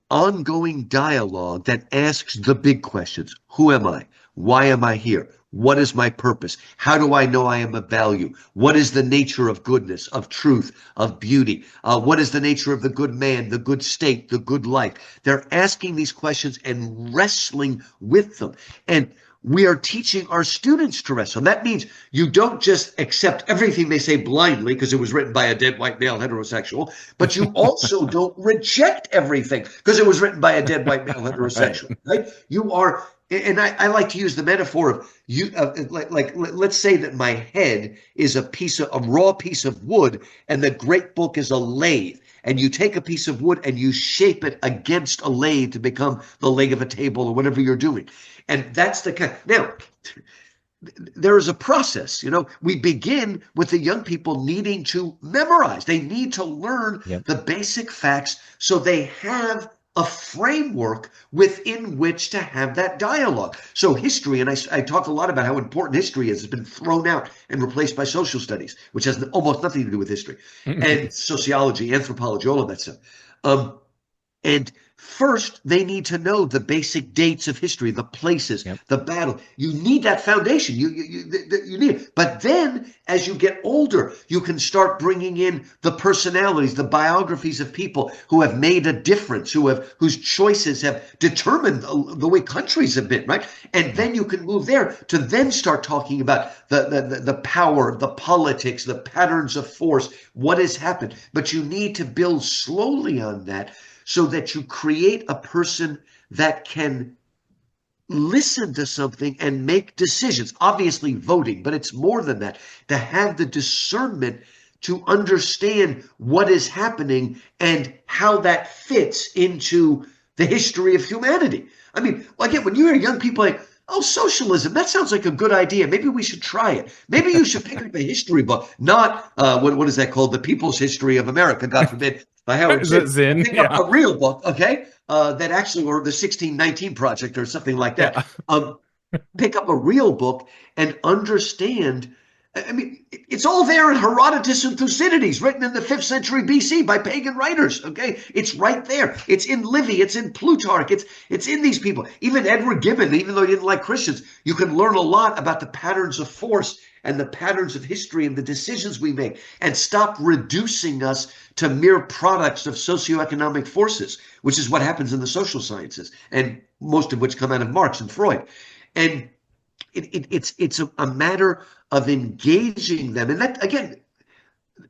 [SPEAKER 2] ongoing dialogue that asks the big questions. Who am I? Why am I here? What is my purpose? How do I know I am of value? What is the nature of goodness, of truth, of beauty? What is the nature of the good man, the good state, the good life? They're asking these questions and wrestling with them. And we are teaching our students to wrestle. That means you don't just accept everything they say blindly because it was written by a dead white male heterosexual, but you also don't reject everything because it was written by a dead white male
[SPEAKER 1] Right.
[SPEAKER 2] heterosexual, right? You are, and I like to use the metaphor of you, let's say that my head is a raw piece of wood, and the great book is a lathe. And you take a piece of wood and you shape it against a lathe to become the leg of a table or whatever you're doing. And that's the kind. Now, there is a process. We begin with the young people needing to memorize. They need to learn
[SPEAKER 1] Yep.
[SPEAKER 2] the basic facts so they have a framework within which to have that dialogue. So history, and I talked a lot about how important history is, has been thrown out and replaced by social studies, which has almost nothing to do with history, and sociology, anthropology, all of that stuff. Um, and first, they need to know the basic dates of history, the places,
[SPEAKER 1] Yep.
[SPEAKER 2] the battle. You need that foundation. You need it. But then, as you get older, you can start bringing in the personalities, the biographies of people who have made a difference, whose choices have determined the way countries have been, right? And
[SPEAKER 1] Yeah.
[SPEAKER 2] then you can move there to then start talking about the power, the politics, the patterns of force, what has happened. But you need to build slowly on that so that you create a person that can listen to something and make decisions. Obviously, voting, but it's more than that. To have the discernment to understand what is happening and how that fits into the history of humanity. I mean, again, when you hear young people like, oh, socialism, that sounds like a good idea. Maybe we should try it. Maybe you should pick up a history book, not what is that called? The People's History of America, God forbid, by Howard
[SPEAKER 1] Is it
[SPEAKER 2] Zinn.
[SPEAKER 1] Zen?
[SPEAKER 2] Pick up
[SPEAKER 1] Yeah.
[SPEAKER 2] a real book, okay? That actually, or the 1619 Project or something like that.
[SPEAKER 1] Yeah.
[SPEAKER 2] Um, Pick up a real book and understand. I mean, it's all there in Herodotus and Thucydides, written in the 5th century BC by pagan writers. Okay, it's right there. It's in Livy. It's in Plutarch. It's in these people. Even Edward Gibbon, even though he didn't like Christians, you can learn a lot about the patterns of force and the patterns of history and the decisions we make, and stop reducing us to mere products of socioeconomic forces, which is what happens in the social sciences, and most of which come out of Marx and Freud. And it's a matter of engaging them. And that, again,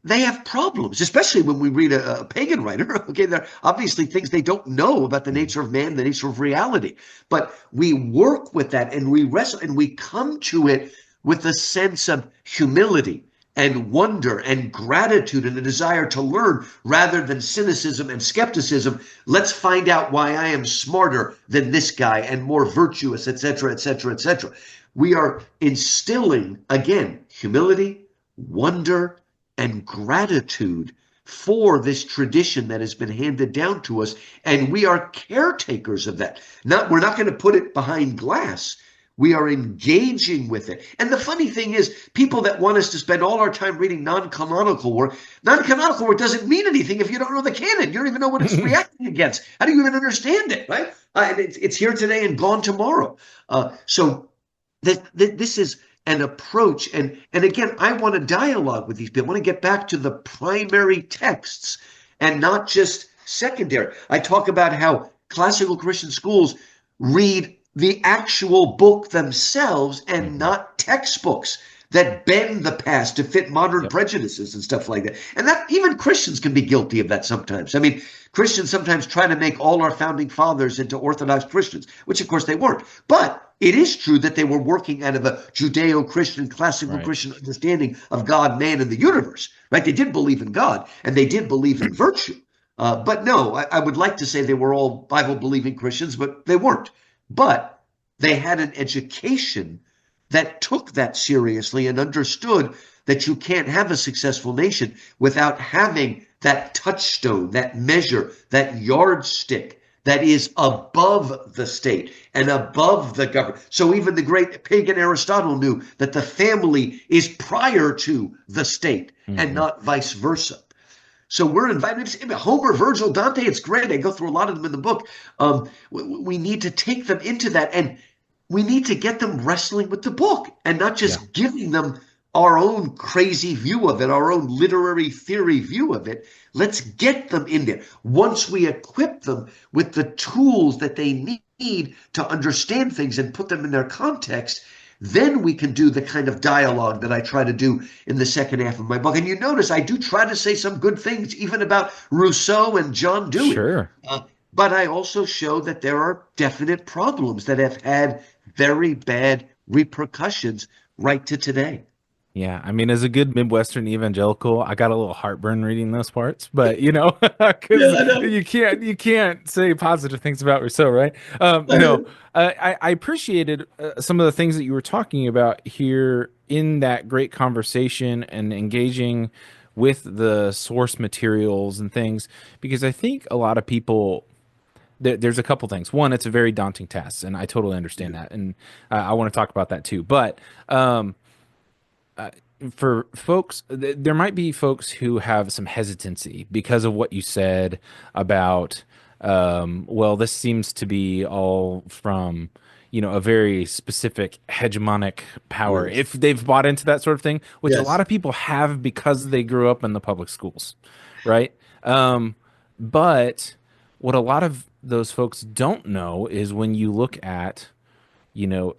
[SPEAKER 2] they have problems, especially when we read a pagan writer. Okay, there are obviously things they don't know about the
[SPEAKER 1] Mhm.
[SPEAKER 2] nature of man, the nature of reality. But we work with that and we wrestle and we come to it with a sense of humility and wonder and gratitude and a desire to learn rather than cynicism and skepticism. Let's find out why I am smarter than this guy and more virtuous, etc., etc., etc. We are instilling, again, humility, wonder, and gratitude for this tradition that has been handed down to us, and we are caretakers of that. Not We're not going to put it behind glass. We are engaging with it. And the funny thing is, people that want us to spend all our time reading non-canonical work doesn't mean anything if you don't know the canon. You don't even know what it's reacting against. How do you even understand it, right? It's here today and gone tomorrow. So this is an approach, and again, I want to dialogue with these people. I want to get back to the primary texts and not just secondary. I talk about how classical Christian schools read the actual book themselves and
[SPEAKER 1] Mhm.
[SPEAKER 2] not textbooks that bend the past to fit modern
[SPEAKER 1] Yep.
[SPEAKER 2] prejudices and stuff like that. And that even Christians can be guilty of that sometimes. I mean, Christians sometimes try to make all our founding fathers into Orthodox Christians, which of course they weren't. But it is true that they were working out of a Judeo-Christian, classical
[SPEAKER 1] Right.
[SPEAKER 2] Christian understanding of God, man, and the universe, right? They did believe in God and they did believe in virtue. But no, I would like to say they were all Bible-believing Christians, but they weren't. But they had an education that took that seriously and understood that you can't have a successful nation without having that touchstone, that measure, that yardstick that is above the state and above the government. So even the great pagan Aristotle knew that the family is prior to the state and
[SPEAKER 1] Hmm.
[SPEAKER 2] not vice versa. So we're invited. Homer, Virgil, Dante. It's great. I go through a lot of them in the book. We need to take them into that, and we need to get them wrestling with the book and not
[SPEAKER 1] Yeah.
[SPEAKER 2] just giving them our own crazy view of it, our own literary theory view of it. Let's get them in there. Once we equip them with the tools that they need to understand things and put them in their context, then we can do the kind of dialogue that I try to do in the second half of my book. And you notice I do try to say some good things, even about Rousseau and John Dewey.
[SPEAKER 1] Sure.
[SPEAKER 2] Uh, but I also show that there are definite problems that have had very bad repercussions right to today.
[SPEAKER 1] Yeah, I mean, as a good Midwestern evangelical, I got a little heartburn reading those parts, but you know, because
[SPEAKER 2] Yeah, I know.
[SPEAKER 1] you can't say positive things about Rousseau, right? No, I appreciated some of the things that you were talking about here in that great conversation and engaging with the source materials and things, because I think a lot of people there's a couple things. One, it's a very daunting task, and I totally understand that, and I want to talk about that too. But for folks, there might be folks who have some hesitancy because of what you said about, well, this seems to be all from, a very specific hegemonic power.
[SPEAKER 2] Yes.
[SPEAKER 1] If they've bought into that sort of thing, which a lot
[SPEAKER 2] Yes.
[SPEAKER 1] of people have because they grew up in the public schools, right? Um, but what a lot of those folks don't know is when you look at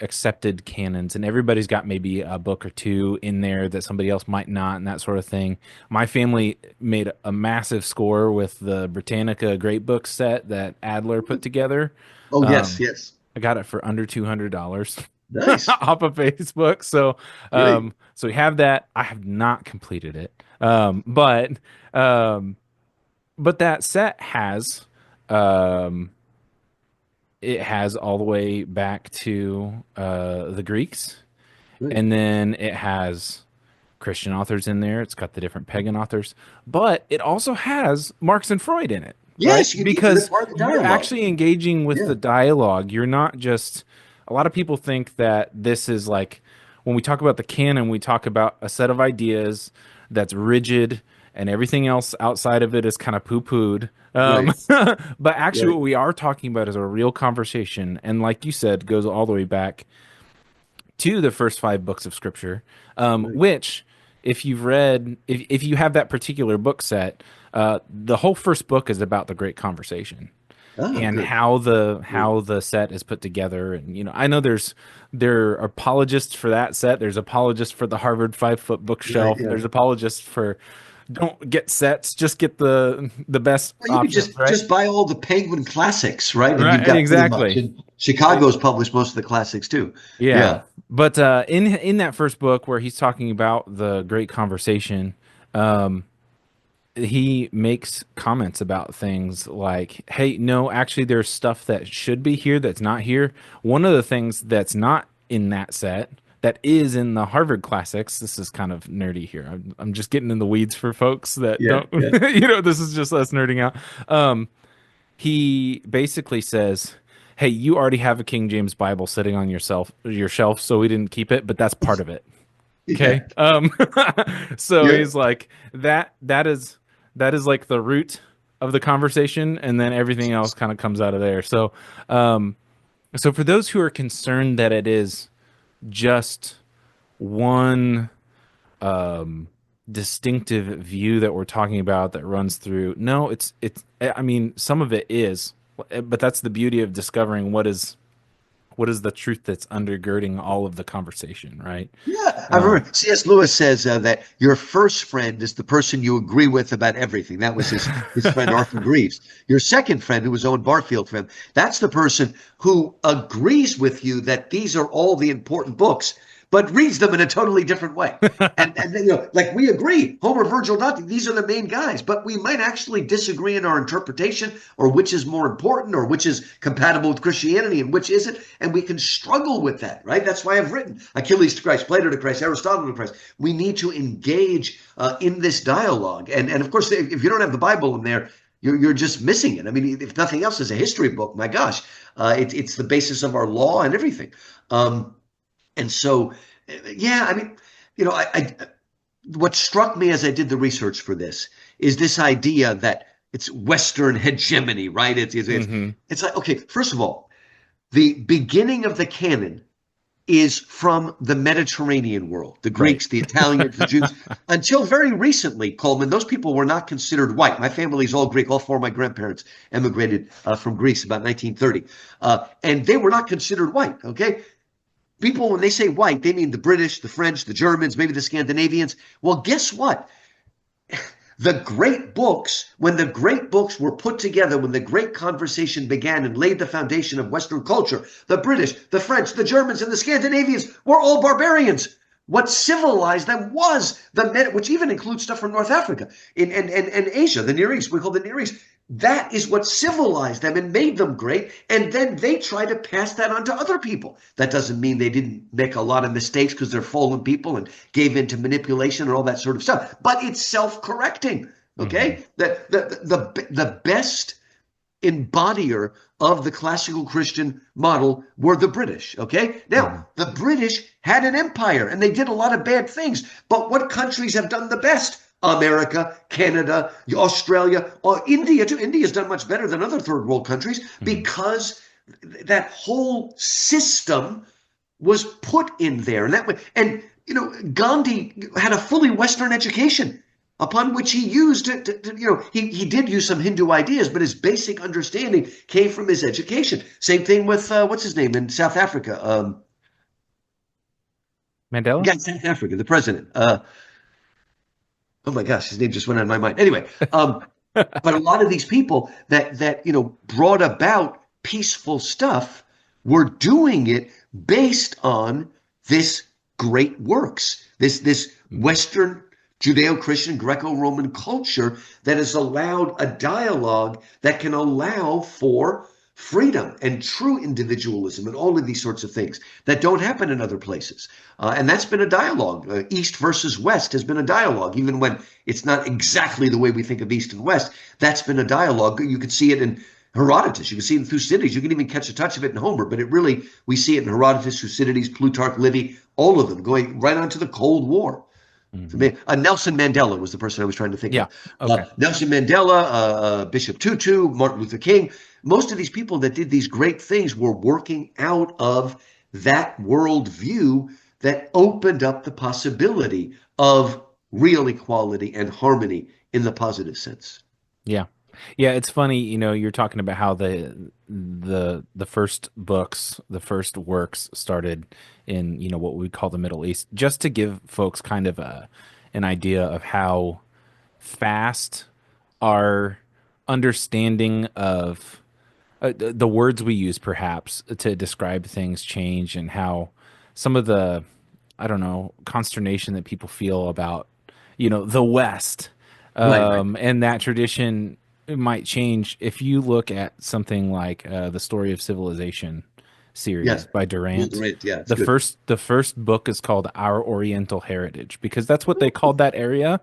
[SPEAKER 1] accepted canons, and everybody's got maybe a book or two in there that somebody else might not, and that sort of thing. My family made a massive score with the Britannica Great Book set that Adler put together.
[SPEAKER 2] Oh, yes,
[SPEAKER 1] Um,
[SPEAKER 2] yes.
[SPEAKER 1] I got it for under $200
[SPEAKER 2] Nice.
[SPEAKER 1] off of Facebook. So,
[SPEAKER 2] Great.
[SPEAKER 1] so we have that. I have not completed it, um, but that set has. Um, it has all the way back to the Greeks,
[SPEAKER 2] Great.
[SPEAKER 1] and then it has Christian authors in there. It's got the different pagan authors, but it also has Marx and Freud in it, right?
[SPEAKER 2] Yes, you need to. That's
[SPEAKER 1] Because
[SPEAKER 2] part of the
[SPEAKER 1] you're
[SPEAKER 2] dialogue.
[SPEAKER 1] actually engaging with
[SPEAKER 2] Yeah.
[SPEAKER 1] the dialogue. You're not just, a lot of people think that this is like, when we talk about the canon, we talk about a set of ideas that's rigid and everything else outside of it is kind of poo-pooed.
[SPEAKER 2] Right.
[SPEAKER 1] But actually,
[SPEAKER 2] Right.
[SPEAKER 1] what we are talking about is a real conversation. And like you said, goes all the way back to the first five books of scripture,
[SPEAKER 2] Right.
[SPEAKER 1] which if you have that particular book set, the whole first book is about the great conversation
[SPEAKER 2] Ah,
[SPEAKER 1] and
[SPEAKER 2] good.
[SPEAKER 1] how the
[SPEAKER 2] Good.
[SPEAKER 1] how the set is put together. And I know there are apologists for that set. There's apologists for the Harvard 5 foot
[SPEAKER 2] Right.
[SPEAKER 1] bookshelf.
[SPEAKER 2] Yeah.
[SPEAKER 1] There's apologists for don't get sets, just get the best
[SPEAKER 2] Well, you could
[SPEAKER 1] options, right?
[SPEAKER 2] just buy all the Penguin classics, right? And you've
[SPEAKER 1] Right,
[SPEAKER 2] got pretty much.
[SPEAKER 1] exactly.
[SPEAKER 2] And Chicago's published most of the classics too.
[SPEAKER 1] Yeah.
[SPEAKER 2] Yeah.
[SPEAKER 1] But in that first book where he's talking about the great conversation, um, he makes comments about things like, "Hey, no, actually, there's stuff that should be here that's not here." One of the things that's not in that set that is in the Harvard Classics. This is kind of nerdy here. I'm just getting in the weeds for folks that
[SPEAKER 2] Yeah.
[SPEAKER 1] don't,
[SPEAKER 2] Yeah.
[SPEAKER 1] this is just us nerding out. He basically says, "Hey, you already have a King James Bible sitting on your shelf, so we didn't keep it, but that's part of it." Okay.
[SPEAKER 2] Yeah.
[SPEAKER 1] So
[SPEAKER 2] Yeah.
[SPEAKER 1] he's like that is like the root of the conversation, and then everything else kind of comes out of there. Um, so for those who are concerned that it is just one distinctive view that we're talking about that runs through, no, it's I mean, some of it is, but that's the beauty of discovering what is the truth that's undergirding all of the conversation, right?
[SPEAKER 2] Yeah, I
[SPEAKER 1] Um,
[SPEAKER 2] remember C.S. Lewis says that your first friend is the person you agree with about everything. That was his friend Arthur Greaves. Your second friend, who was Owen Barfield for him, that's the person who agrees with you that these are all the important books, but reads them in a totally different way. And then, like we agree, Homer, Virgil, Dante, these are the main guys, but we might actually disagree in our interpretation or which is more important or which is compatible with Christianity and which isn't. And we can struggle with that, right? That's why I've written Achilles to Christ, Plato to Christ, Aristotle to Christ. We need to engage in this dialogue. And of course, if you don't have the Bible in there, you're just missing it. I mean, if nothing else, is a history book. My gosh, it's the basis of our law and everything. And so, yeah, I mean, I what struck me as I did the research for this is this idea that it's Western hegemony, right?
[SPEAKER 1] mhm.
[SPEAKER 2] It's like, okay, first of all, the beginning of the canon is from the Mediterranean world, the
[SPEAKER 1] Right.
[SPEAKER 2] Greeks, the Italians, the Jews. Until very recently, Coleman, those people were not considered white. My family's all Greek. All four of my grandparents emigrated from Greece about 1930. And they were not considered white, okay? People, when they say white, they mean the British, the French, the Germans, maybe the Scandinavians. Well, guess what? The great books, when the great books were put together, when the great conversation began and laid the foundation of Western culture, the British, the French, the Germans, and the Scandinavians were all barbarians. What civilized them was which even includes stuff from North Africa and Asia, the Near East, we call the Near East. That is what civilized them and made them great. And then they try to pass that on to other people. That doesn't mean they didn't make a lot of mistakes because they're fallen people and gave into manipulation and all that sort of stuff. But it's self-correcting.
[SPEAKER 1] Mhm.
[SPEAKER 2] Okay, the best embodier of the classical Christian model were the British. Okay,
[SPEAKER 1] Mhm.
[SPEAKER 2] now the British had an empire and they did a lot of bad things. But what countries have done the best? America, Canada, Australia, or India too. India's done much better than other third world countries
[SPEAKER 1] Mhm.
[SPEAKER 2] because that whole system was put in there. And that way, and Gandhi had a fully Western education upon which he used he did use some Hindu ideas, but his basic understanding came from his education. Same thing with what's his name in South Africa?
[SPEAKER 1] Mandela?
[SPEAKER 2] Yeah, South Africa, the president. Oh my gosh, his name just went out of my mind. Anyway, but a lot of these people that brought about peaceful stuff were doing it based on this great works, this
[SPEAKER 1] Mhm.
[SPEAKER 2] Western Judeo-Christian Greco-Roman culture that has allowed a dialogue that can allow for freedom and true individualism and all of these sorts of things that don't happen in other places. And that's been a dialogue. East versus West has been a dialogue, even when it's not exactly the way we think of East and West. That's been a dialogue. You could see it in Herodotus. You can see it in Thucydides. You can even catch a touch of it in Homer, but we see it in Herodotus, Thucydides, Plutarch, Livy, all of them going right on to the Cold War.
[SPEAKER 1] Mhm.
[SPEAKER 2] Nelson Mandela was the person I was trying to think
[SPEAKER 1] Yeah.
[SPEAKER 2] of.
[SPEAKER 1] Okay.
[SPEAKER 2] Nelson Mandela, Bishop Tutu, Martin Luther King. Most of these people that did these great things were working out of that worldview that opened up the possibility of real equality and harmony in the positive sense.
[SPEAKER 1] Yeah. Yeah, it's funny, you're talking about how the first books, the first works started in, what we call the Middle East, just to give folks kind of an idea of how fast our understanding of the words we use perhaps to describe things change, and how some of the, I don't know, consternation that people feel about, the West,
[SPEAKER 2] Right, right.
[SPEAKER 1] and that tradition might change if you look at something like the Story of Civilization series
[SPEAKER 2] Yes.
[SPEAKER 1] by Durant.
[SPEAKER 2] Right. Yeah, it's
[SPEAKER 1] The
[SPEAKER 2] good.
[SPEAKER 1] first the first book is called Our Oriental Heritage because that's what they called that area.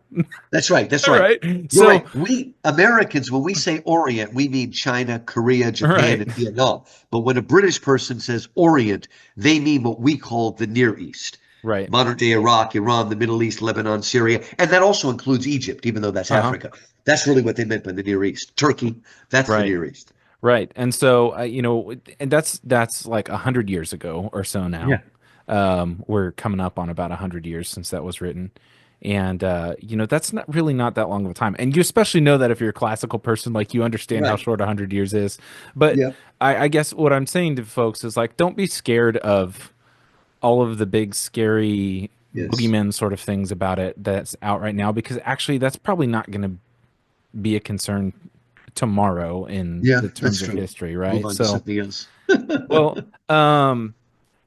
[SPEAKER 2] That's right. That's
[SPEAKER 1] All
[SPEAKER 2] right.
[SPEAKER 1] right.
[SPEAKER 2] You're
[SPEAKER 1] So,
[SPEAKER 2] right. We Americans, when we say Orient, we mean China, Korea,
[SPEAKER 1] all
[SPEAKER 2] Japan,
[SPEAKER 1] right.
[SPEAKER 2] and Vietnam. But when a British person says Orient, they mean what we call the Near East.
[SPEAKER 1] Right.
[SPEAKER 2] Modern day Iraq, Iran, the Middle East, Lebanon, Syria, and that also includes Egypt, even though that's
[SPEAKER 1] Uh-huh.
[SPEAKER 2] Africa. That's really what they meant by the Near East. Turkey, that's the
[SPEAKER 1] Right.
[SPEAKER 2] Near East.
[SPEAKER 1] Right. And so, and that's like 100 years ago or so now.
[SPEAKER 2] Yeah.
[SPEAKER 1] We're coming up on about 100 years since that was written. And that's not that long of a time. And you especially know that if you're a classical person, like you understand how
[SPEAKER 2] Right.
[SPEAKER 1] short 100 years is. But
[SPEAKER 2] Yeah.
[SPEAKER 1] I guess what I'm saying to folks is like, don't be scared of all of the big scary
[SPEAKER 2] Yes.
[SPEAKER 1] boogeyman sort of things about it that's out right now, because actually that's probably not going to be a concern tomorrow in
[SPEAKER 2] Yeah,
[SPEAKER 1] the
[SPEAKER 2] that's
[SPEAKER 1] terms of
[SPEAKER 2] true.
[SPEAKER 1] history,
[SPEAKER 2] Move
[SPEAKER 1] right?
[SPEAKER 2] on to
[SPEAKER 1] So,
[SPEAKER 2] something else.
[SPEAKER 1] well,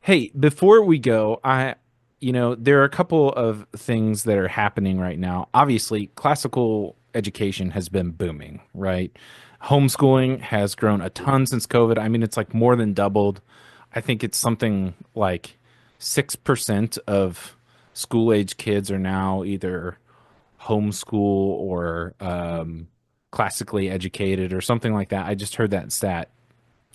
[SPEAKER 1] hey, before we go, there are a couple of things that are happening right now. Obviously, classical education has been booming, right? Homeschooling has grown a ton since COVID. I mean, it's like more than doubled. I think it's something like 6% of school age kids are now either homeschool or classically educated or something like that. I just heard that stat,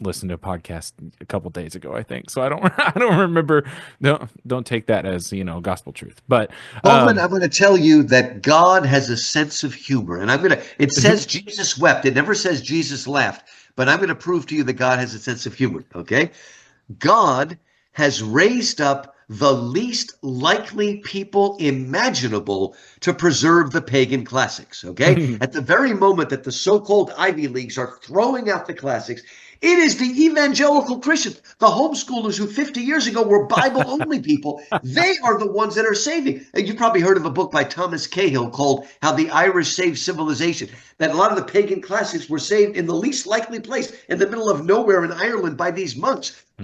[SPEAKER 1] listened to a podcast a couple days ago, I think. So I don't I don't remember. Don't take that as, gospel truth. But
[SPEAKER 2] Coleman,
[SPEAKER 1] um
[SPEAKER 2] I'm going to tell you that God has a sense of humor. And it says Jesus wept. It never says Jesus laughed. But I'm going to prove to you that God has a sense of humor. Okay. God has raised up the least likely people imaginable to preserve the pagan classics. Okay. At the very moment that the so called Ivy Leagues are throwing out the classics, it is the evangelical Christians, the homeschoolers who 50 years ago were Bible only people. They are the ones that are saving. And you've probably heard of a book by Thomas Cahill called How the Irish Saved Civilization, that a lot of the pagan classics were saved in the least likely place in the middle of nowhere in Ireland by these monks.
[SPEAKER 1] mhm.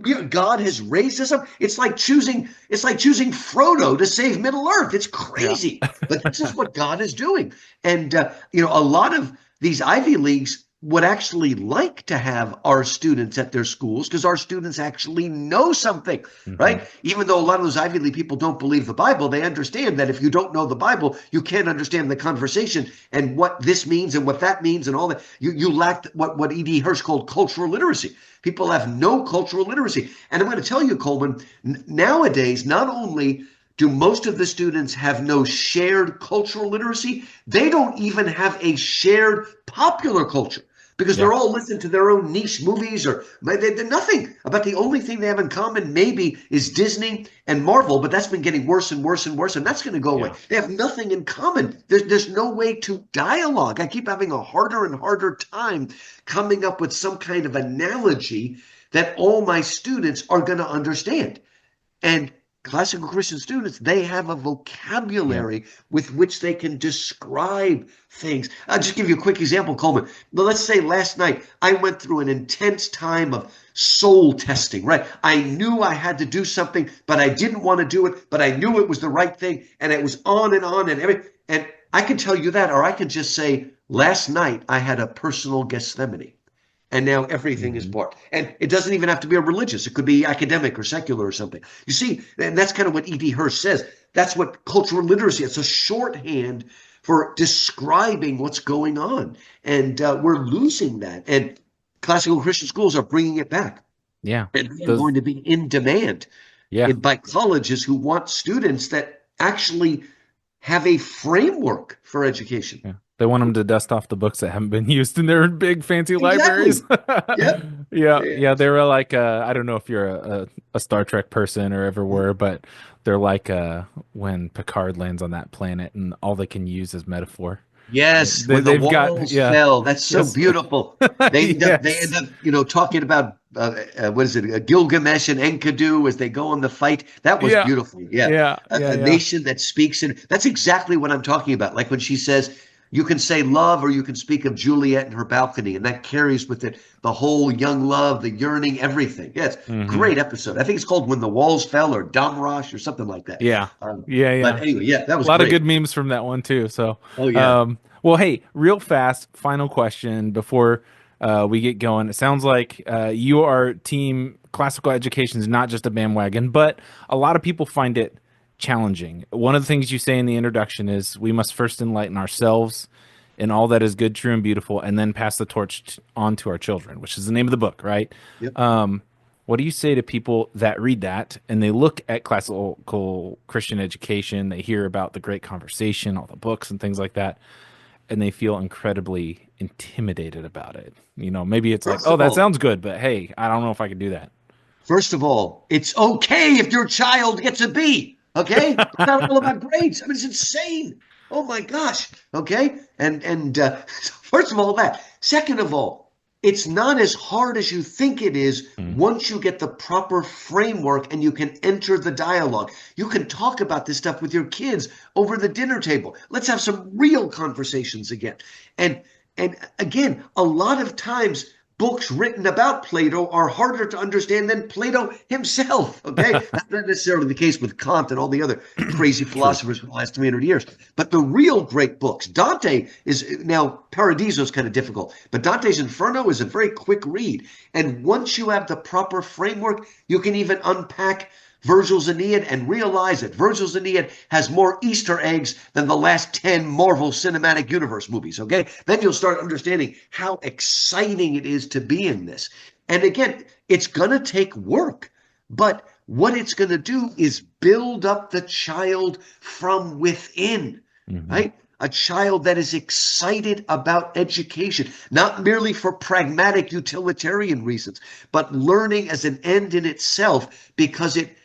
[SPEAKER 2] But God has raised us up. It's like choosing Frodo to save Middle Earth. It's
[SPEAKER 1] Yeah.
[SPEAKER 2] crazy. But this is what God is doing. And a lot of these Ivy Leagues would actually like to have our students at their schools because our students actually know something,
[SPEAKER 1] Mhm.
[SPEAKER 2] right? Even though a lot of those Ivy League people don't believe the Bible, they understand that if you don't know the Bible, you can't understand the conversation and what this means and what that means and all that. You lack what E.D. Hirsch called cultural literacy. People have no cultural literacy. And I'm going to tell you, Coleman, nowadays, not only do most of the students have no shared cultural literacy, they don't even have a shared popular culture because
[SPEAKER 1] Yeah.
[SPEAKER 2] they're all listening to their own niche movies or they're nothing about the only thing they have in common maybe is Disney and Marvel, but that's been getting worse and worse and worse, and that's going to go away.
[SPEAKER 1] Yeah.
[SPEAKER 2] They have nothing in common. There's no way to dialogue. I keep having a harder and harder time coming up with some kind of analogy that all my students are going to understand. And classical Christian students, they have a
[SPEAKER 1] Yeah.
[SPEAKER 2] vocabulary with which they can describe things. I'll just give you a quick example, Coleman. Let's say last night I went through an intense time of soul testing, right? I knew I had to do something, but I didn't want to do it, but I knew it was the right thing, and it was on and everything. And I can tell you that, or I could just say, last night I had a personal Gethsemane and now everything is
[SPEAKER 1] Mhm.
[SPEAKER 2] part. And it doesn't even have to be a religious. It could be academic or secular or something. You see, and that's kind of what E.D. Hirsch says. That's what cultural literacy. It's a shorthand for describing what's going on, and we're losing that. And classical Christian schools are bringing it back,
[SPEAKER 1] Yeah.
[SPEAKER 2] and they're
[SPEAKER 1] Those
[SPEAKER 2] going to be in demand
[SPEAKER 1] yeah.
[SPEAKER 2] by colleges who want students that actually have a framework for education.
[SPEAKER 1] Yeah. They want them to dust off the books that haven't been used in their big fancy libraries.
[SPEAKER 2] Exactly. Yep.
[SPEAKER 1] Yeah,
[SPEAKER 2] Yeah.
[SPEAKER 1] yeah, they were like I don't know if you're a Star Trek person or ever were, but they're like when Picard lands on that planet and all they can use is metaphor.
[SPEAKER 2] Yes, when the
[SPEAKER 1] They've got
[SPEAKER 2] walls
[SPEAKER 1] yeah.
[SPEAKER 2] fell. That's so
[SPEAKER 1] Yes.
[SPEAKER 2] beautiful. They end
[SPEAKER 1] Yes.
[SPEAKER 2] up, talking about what is it, Gilgamesh and Enkidu as they go on the fight. That was
[SPEAKER 1] Yeah.
[SPEAKER 2] beautiful. Yeah,
[SPEAKER 1] Yeah. Yeah.
[SPEAKER 2] a
[SPEAKER 1] Yeah.
[SPEAKER 2] nation that speaks in. That's exactly what I'm talking about. Like when she says, "You can say love, or you can speak of Juliet in her balcony," and that carries with it the whole young love, the yearning, everything. Yes,
[SPEAKER 1] Hmm.
[SPEAKER 2] great episode. I think it's called "When the Walls Fell" or "Damrosh" or something like that.
[SPEAKER 1] Yeah.
[SPEAKER 2] Um,
[SPEAKER 1] Yeah.
[SPEAKER 2] but
[SPEAKER 1] Yeah.
[SPEAKER 2] anyway, yeah, that
[SPEAKER 1] A
[SPEAKER 2] was
[SPEAKER 1] lot of good
[SPEAKER 2] great.
[SPEAKER 1] memes from that one too. So,
[SPEAKER 2] Oh yeah.
[SPEAKER 1] well, hey, real fast, final question before we get going. It sounds like you are team classical education is not just a bandwagon, but a lot of people find it challenging. One of the things you say in the introduction is we must first enlighten ourselves in all that is good, true, and beautiful, and then pass the torch on to our children, which is the name of the book, right?
[SPEAKER 2] Yep.
[SPEAKER 1] What do you say to people that read that and they look at classical Christian education, they hear about the great conversation, all the books and things like that, and they feel incredibly intimidated about it? Maybe it's like,
[SPEAKER 2] First
[SPEAKER 1] oh,
[SPEAKER 2] of
[SPEAKER 1] that
[SPEAKER 2] all,
[SPEAKER 1] sounds good, but hey, I don't know if I can do that.
[SPEAKER 2] it's okay if your child gets a B. Okay, it's not all about grades. I mean, it's insane. Oh my gosh. Okay, and first of all, that. Second of all, it's not as hard as you think it is
[SPEAKER 1] Mm.
[SPEAKER 2] once you get the proper framework and you can enter the dialogue. You can talk about this stuff with your kids over the dinner table. Let's have some real conversations again. And and again, a lot of times books written about Plato are harder to understand than Plato himself. Okay, that's not necessarily the case with Kant and all the other crazy
[SPEAKER 1] True.
[SPEAKER 2] philosophers from the last 300 years. But the real great books, Dante is now Paradiso is kind of difficult, but Dante's Inferno is a very quick read. And once you have the proper framework, you can even unpack Virgil's Aeneid and realize that Virgil's Aeneid has more Easter eggs than the last 10 Marvel Cinematic Universe movies, okay? Then you'll start understanding how exciting it is to be in this. And again, it's going to take work, but what it's going to do is build up the child from within,
[SPEAKER 1] Hmm.
[SPEAKER 2] right? A child that is excited about education, not merely for pragmatic utilitarian reasons, but learning as an end in itself because it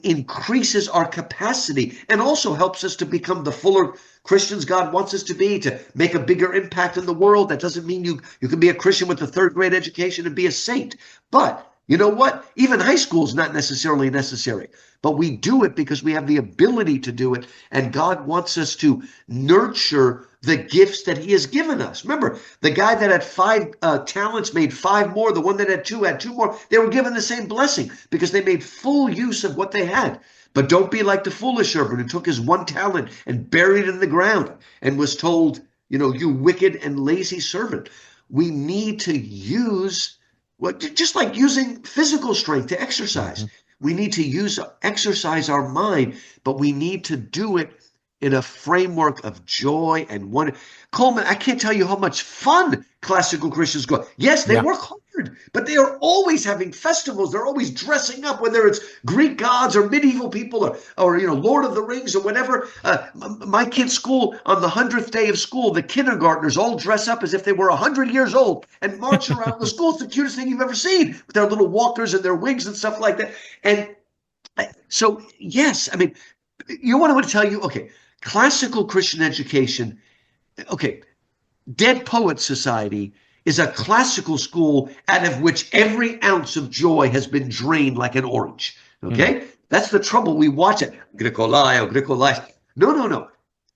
[SPEAKER 2] increases our capacity and also helps us to become the fuller Christians God wants us to be, to make a bigger impact in the world. That doesn't mean you can be a Christian with a third grade education and be a saint. But you know what? Even high school is not necessarily necessary. But we do it because we have the ability to do it. And God wants us to nurture the gifts that He has given us. Remember, the guy that had five talents made five more. The one that had two more. They were given the same blessing because they made full use of what they had. But don't be like the foolish servant who took his one talent and buried it in the ground and was told, you wicked and lazy servant. We need to use what, just like using physical strength to exercise.
[SPEAKER 1] Hmm.
[SPEAKER 2] We need to exercise our mind, but we need to do it in a framework of joy and wonder. Coleman, I can't tell you how much fun classical Christians go. Yes, they
[SPEAKER 1] Yeah.
[SPEAKER 2] work hard, but they are always having festivals. They're always dressing up, whether it's Greek gods or medieval people or Lord of the Rings or whatever. My kid's school, on the 100th day of school, the kindergartners all dress up as if they were 100 years old and march around the school. It's the cutest thing you've ever seen, with their little walkers and their wigs and stuff like that. And so, yes, I mean, you want to tell you, okay, classical Christian education, okay, Dead Poets Society is a classical school out of which every ounce of joy has been drained like an orange.
[SPEAKER 1] Mm.
[SPEAKER 2] Okay? That's the trouble. We watch it. Gricolai, Gricolai. No, no, no.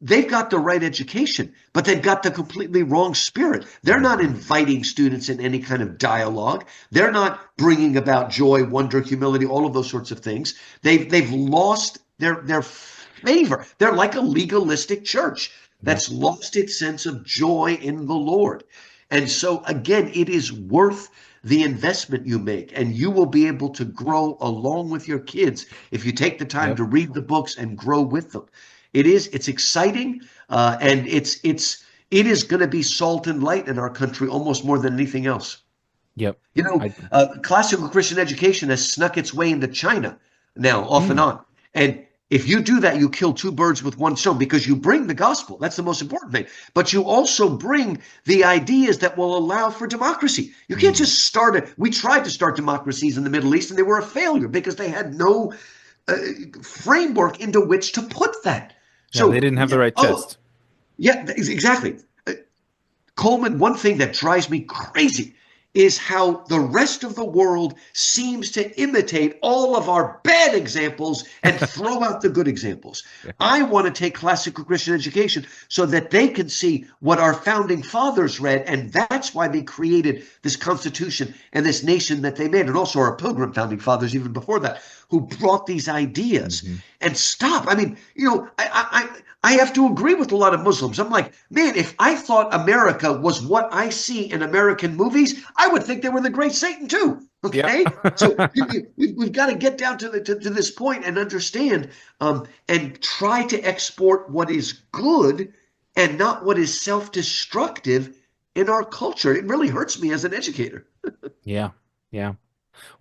[SPEAKER 2] They've got the right education, but they've got the completely wrong spirit. They're not
[SPEAKER 1] Hmm.
[SPEAKER 2] inviting students in any kind of dialogue. They're not bringing about joy, wonder, humility, all of those sorts of things. They've lost their favor. They're like a legalistic church
[SPEAKER 1] Yeah.
[SPEAKER 2] that's lost its sense of joy in the Lord. And so, again, it is worth the investment you make, and you will be able to grow along with your kids if you take the time
[SPEAKER 1] Yep.
[SPEAKER 2] to read the books and grow with them. It's exciting, and it is going to be salt and light in our country almost more than anything else.
[SPEAKER 1] Yep. I.
[SPEAKER 2] Classical Christian education has snuck its way into China now, off and
[SPEAKER 1] Mm.
[SPEAKER 2] on. And if you do that, you kill two birds with one stone because you bring the gospel. That's the most important thing. But you also bring the ideas that will allow for democracy. You can't
[SPEAKER 1] Mm.
[SPEAKER 2] just start it. We tried to start democracies in the Middle East and they were a failure because they had no uh, framework into which to put that.
[SPEAKER 1] Yeah, they
[SPEAKER 2] So,
[SPEAKER 1] didn't have the
[SPEAKER 2] yeah,
[SPEAKER 1] right
[SPEAKER 2] oh,
[SPEAKER 1] test.
[SPEAKER 2] Yeah, exactly. Coleman, one thing that drives me crazy is how the rest of the world seems to imitate all of our bad examples and throw out the good examples. I want to take classical Christian education so that they can see what our founding fathers read, and that's why they created this Constitution and this nation that they made, and also our Pilgrim founding fathers even before that, who brought these ideas.
[SPEAKER 1] Hmm.
[SPEAKER 2] And stop. I mean, I have to agree with a lot of Muslims. I'm like, man, if I thought America was what I see in American movies, I would think they were the great Satan too.
[SPEAKER 1] Yeah.
[SPEAKER 2] Okay, so we've got to get down to this point and understand, and try to export what is good and not what is self-destructive in our culture. It really hurts me as an educator.
[SPEAKER 1] Yeah. Yeah.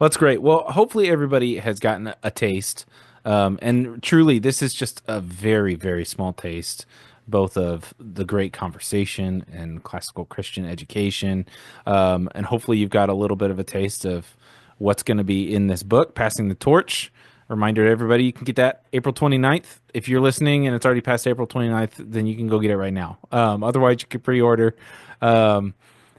[SPEAKER 1] Well, that's great. Well, hopefully everybody has gotten a taste. And truly, this is just a very, very small taste, both of the great conversation and classical Christian education. And hopefully you've got a little bit of a taste of what's going to be in this book, Passing the Torch. Reminder to everybody, you can get that April 29th. If you're listening and it's already past April 29th, then you can go get it right now. Otherwise, you can pre-order. Um,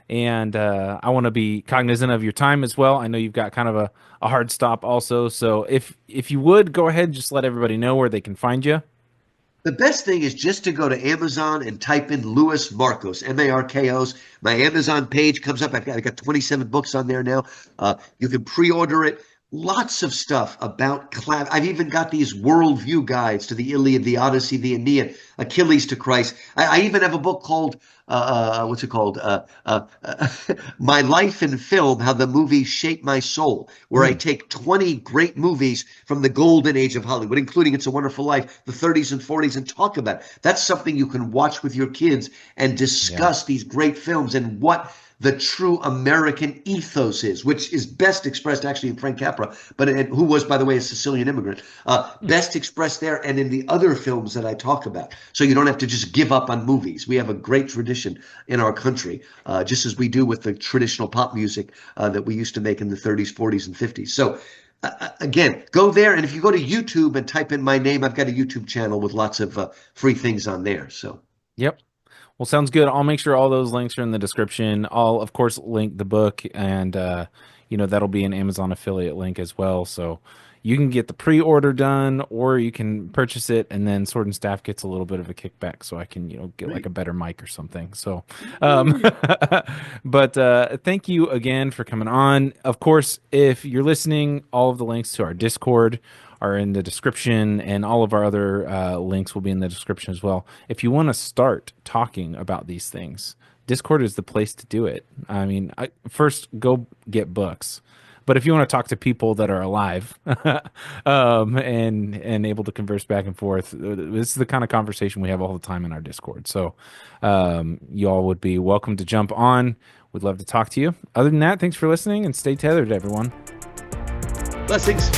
[SPEAKER 1] and I want to be cognizant of your time as well. I know you've got kind of a hard stop also. So if you would go ahead and just let everybody know where they can find you.
[SPEAKER 2] The best thing is just to go to Amazon and type in Louis Markos, Markos. My Amazon page comes up. I got 27 books on there now. You can pre-order it. Lots of stuff about class. I've even got these worldview guides to the Iliad, the Odyssey, the Aeneid, Achilles to Christ. I even have a book called what's it called? My Life in Film: How the Movies Shaped My Soul, where I
[SPEAKER 1] Mm,
[SPEAKER 2] take 20 great movies from the golden age of Hollywood, including It's a Wonderful Life, the 30s and 40s, and talk about it. That's something you can watch with your kids and
[SPEAKER 1] yeah.
[SPEAKER 2] discuss these great films and what the true American ethos is, which is best expressed actually in Frank Capra, who was, by the way, a Sicilian immigrant, best expressed there and in the other films that I talk about. So you don't have to just give up on movies. We have a great tradition in our country, just as we do with the traditional pop music that we used to make in the 30s, 40s, and 50s. So again, go there. And if you go to YouTube and type in my name, I've got a YouTube channel with lots of free things on there. So
[SPEAKER 1] Yep. Well, sounds good. I'll make sure all those links are in the description. I'll, of course, link the book, and that'll be an Amazon affiliate link as well. So you can get the pre-order done, or you can purchase it, and then Sword and Staff gets a little bit of a kickback, so I can, get like
[SPEAKER 2] great.
[SPEAKER 1] a better mic or something. So, but thank you again for coming on. Of course, if you're listening, all of the links to our Discord are in the description, and all of our other links will be in the description as well. If you want to start talking about these things, Discord is the place to do it. I mean, first go get books, but if you want to talk to people that are alive, and able to converse back and forth, this is the kind of conversation we have all the time in our Discord. So, you all would be welcome to jump on. We'd love to talk to you. Other than that, thanks for listening and stay tethered, everyone.
[SPEAKER 2] Blessings.